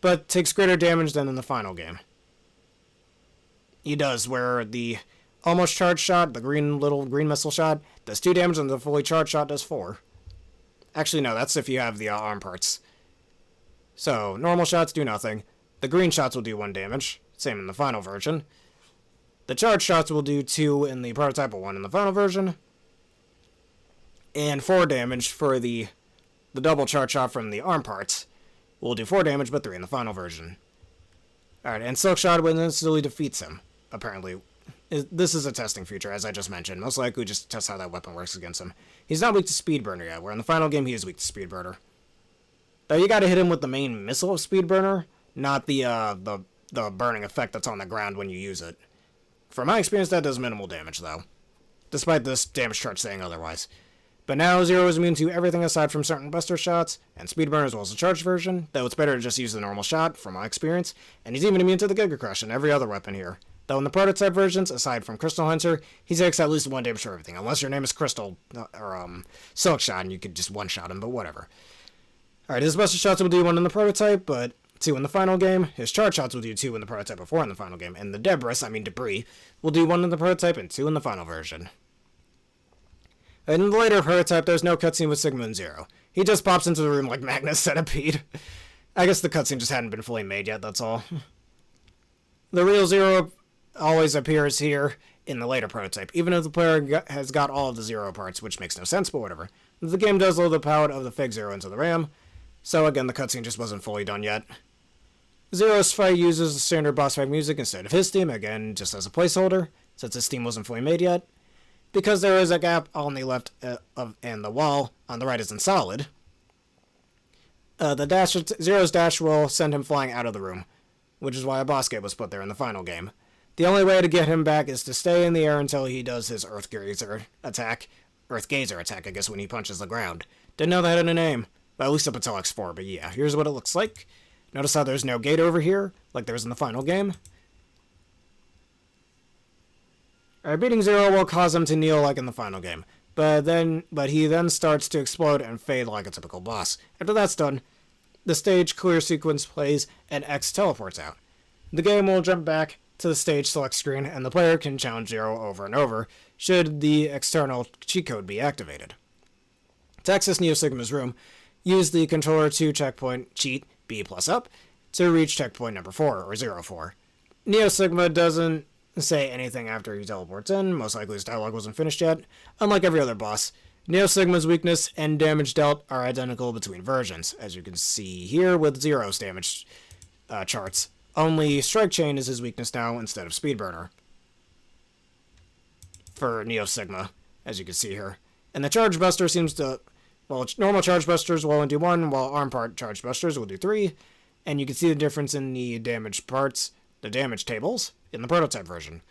But takes greater damage than in the final game. He does, where the almost charged shot, the little green missile shot, does 2 damage and the fully charged shot does 4. Actually, no, that's if you have the arm parts. So, normal shots do nothing. The green shots will do 1 damage, same in the final version. The charge shots will do 2 in the prototype, or 1 in the final version. And 4 damage for the double charge shot from the arm parts. Will do 4 damage, but 3 in the final version. Alright, and Silk Shot will instantly defeats him, apparently. This is a testing feature, as I just mentioned. Most likely just to test how that weapon works against him. He's not weak to Speed Burner yet, where in the final game he is weak to Speed Burner. Though you gotta hit him with the main missile of Speed Burner, not the burning effect that's on the ground when you use it. From my experience, that does minimal damage, though. Despite this damage chart saying otherwise. But now Zero is immune to everything aside from certain buster shots, and Speed Burner as well as the charged version, though it's better to just use the normal shot, from my experience, and he's even immune to the Giga Crush and every other weapon here. Though in the prototype versions, aside from Crystal Hunter, he takes at least 1 damage for everything, unless your name is Crystal, or Silk Shot, and you could just one-shot him, but whatever. Alright, his buster shots will do 1 in the prototype, but 2 in the final game. His charge shots will do 2 in the prototype, or 4 in the final game, and the debris, will do 1 in the prototype and 2 in the final version. And in the later prototype, there's no cutscene with Sigma and Zero. He just pops into the room like Magnus Centipede. I guess the cutscene just hadn't been fully made yet, that's all. The real Zero always appears here in the later prototype, even if the player has got all of the Zero parts, which makes no sense, but whatever. The game does load the palette of the fake Zero into the RAM, so again, the cutscene just wasn't fully done yet. Zero's fight uses the standard boss fight music instead of his theme, again, just as a placeholder, since his theme wasn't fully made yet. Because there is a gap on the left and the wall on the right isn't solid, Zero's dash will send him flying out of the room, which is why a boss gate was put there in the final game. The only way to get him back is to stay in the air until he does his Earth Gazer attack, I guess, when he punches the ground. Didn't know that had a name, but at least up until X4, but yeah, here's what it looks like. Notice how there's no gate over here, like there was in the final game. Alright, beating Zero will cause him to kneel like in the final game, but he then starts to explode and fade like a typical boss. After that's done, the stage clear sequence plays and X teleports out. The game will jump back to the stage select screen, and the player can challenge Zero over and over, should the external cheat code be activated. To access Neo Sigma's room, use the controller 2 checkpoint cheat B plus up to reach checkpoint number 4, or 04. Neo Sigma doesn't say anything after he teleports in, most likely his dialogue wasn't finished yet. Unlike every other boss, Neo Sigma's weakness and damage dealt are identical between versions, as you can see here with Zero's damage charts. Only Strike Chain is his weakness now instead of Speed Burner for Neo Sigma, as you can see here. And the Charge Buster seems to, well, normal Charge Busters will only do 1, while Arm Part Charge Busters will do 3, and you can see the difference in the damage parts, the damage tables, in the prototype version.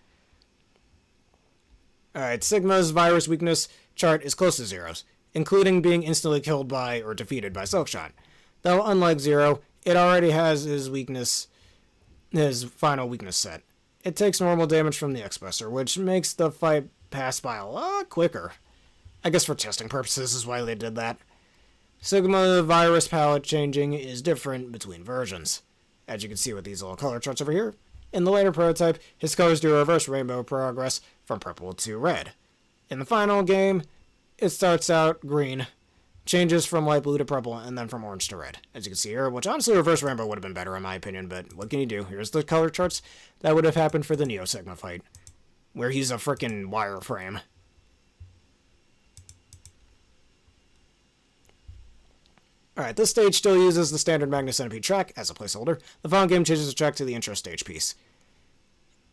Alright, Sigma's virus weakness chart is close to Zero's, including being instantly killed by or defeated by Silk Shot. Though, unlike Zero, it already has his final weakness set. It takes normal damage from the X-Buster, which makes the fight pass by a lot quicker. I guess for testing purposes is why they did that. Sigma virus palette changing is different between versions, as you can see with these little color charts over here. In the later prototype, his colors do reverse rainbow progress from purple to red. In the final game, it starts out green, changes from light blue to purple, and then from orange to red, as you can see here, which honestly reverse rainbow would have been better in my opinion, but what can you do? Here's the color charts that would have happened for the Neo Sigma fight, where he's a frickin' wireframe. Alright, this stage still uses the standard Magnus Centipede track as a placeholder. The final game changes the track to the intro stage piece.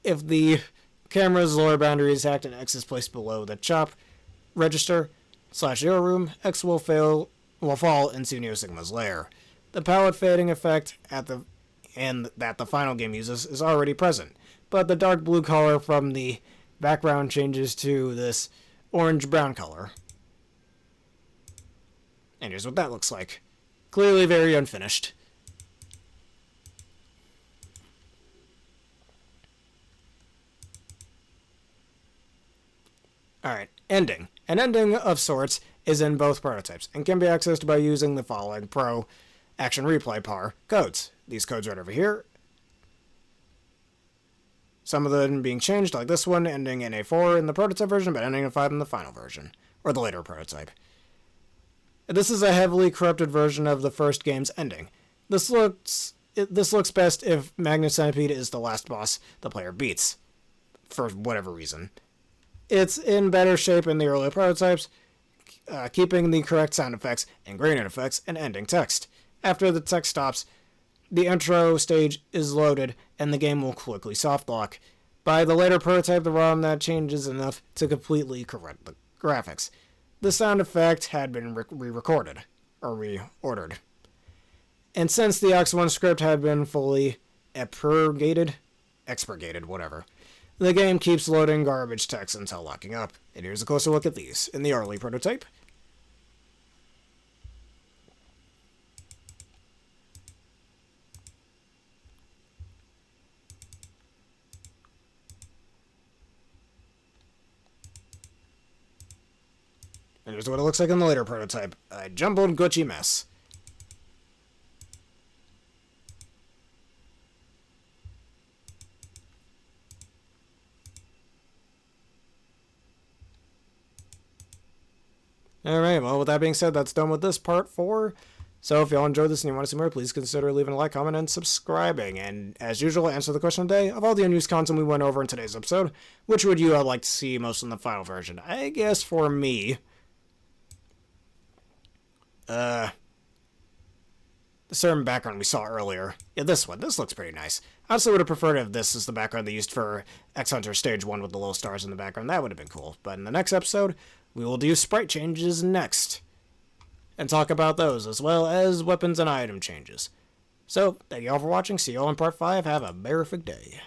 If the camera's lower boundary is hacked and X is placed below the chop register /0 room, X will fall into Neo Sigma's lair. The palette fading effect that the final game uses is already present, but the dark blue color from the background changes to this orange-brown color. And here's what that looks like. Clearly very unfinished. Alright, ending. An ending of sorts is in both prototypes, and can be accessed by using the following Pro Action Replay PAR codes. These codes right over here. Some of them being changed, like this one, ending in a 4 in the prototype version, but ending in 5 in the final version, or the later prototype. This is a heavily corrupted version of the first game's ending. This looks best if Magnet Centipede is the last boss the player beats, for whatever reason. It's in better shape in the early prototypes, keeping the correct sound effects and gradient effects and ending text. After the text stops, the intro stage is loaded and the game will quickly softlock. By the later prototype, the ROM that changes enough to completely correct the graphics. The sound effect had been re-recorded, or reordered. And since the X1 script had been fully expurgated, whatever, the game keeps loading garbage text until locking up. And here's a closer look at these in the early prototype. And here's what it looks like in the later prototype. A jumbled, glitchy mess. Alright, well, with that being said, that's done with this part 4. So if y'all enjoyed this and you want to see more, please consider leaving a like, comment, and subscribing. And as usual, answer the question of the day. Of all the unused content we went over in today's episode, which would you like to see most in the final version? I guess for me, the certain background we saw earlier. Yeah, this one. This looks pretty nice. I also would have preferred if this is the background they used for X Hunter Stage 1 with the little stars in the background. That would have been cool. But in the next episode, we will do sprite changes next. And talk about those, as well as weapons and item changes. So, thank you all for watching. See you all in part 5. Have a terrific day.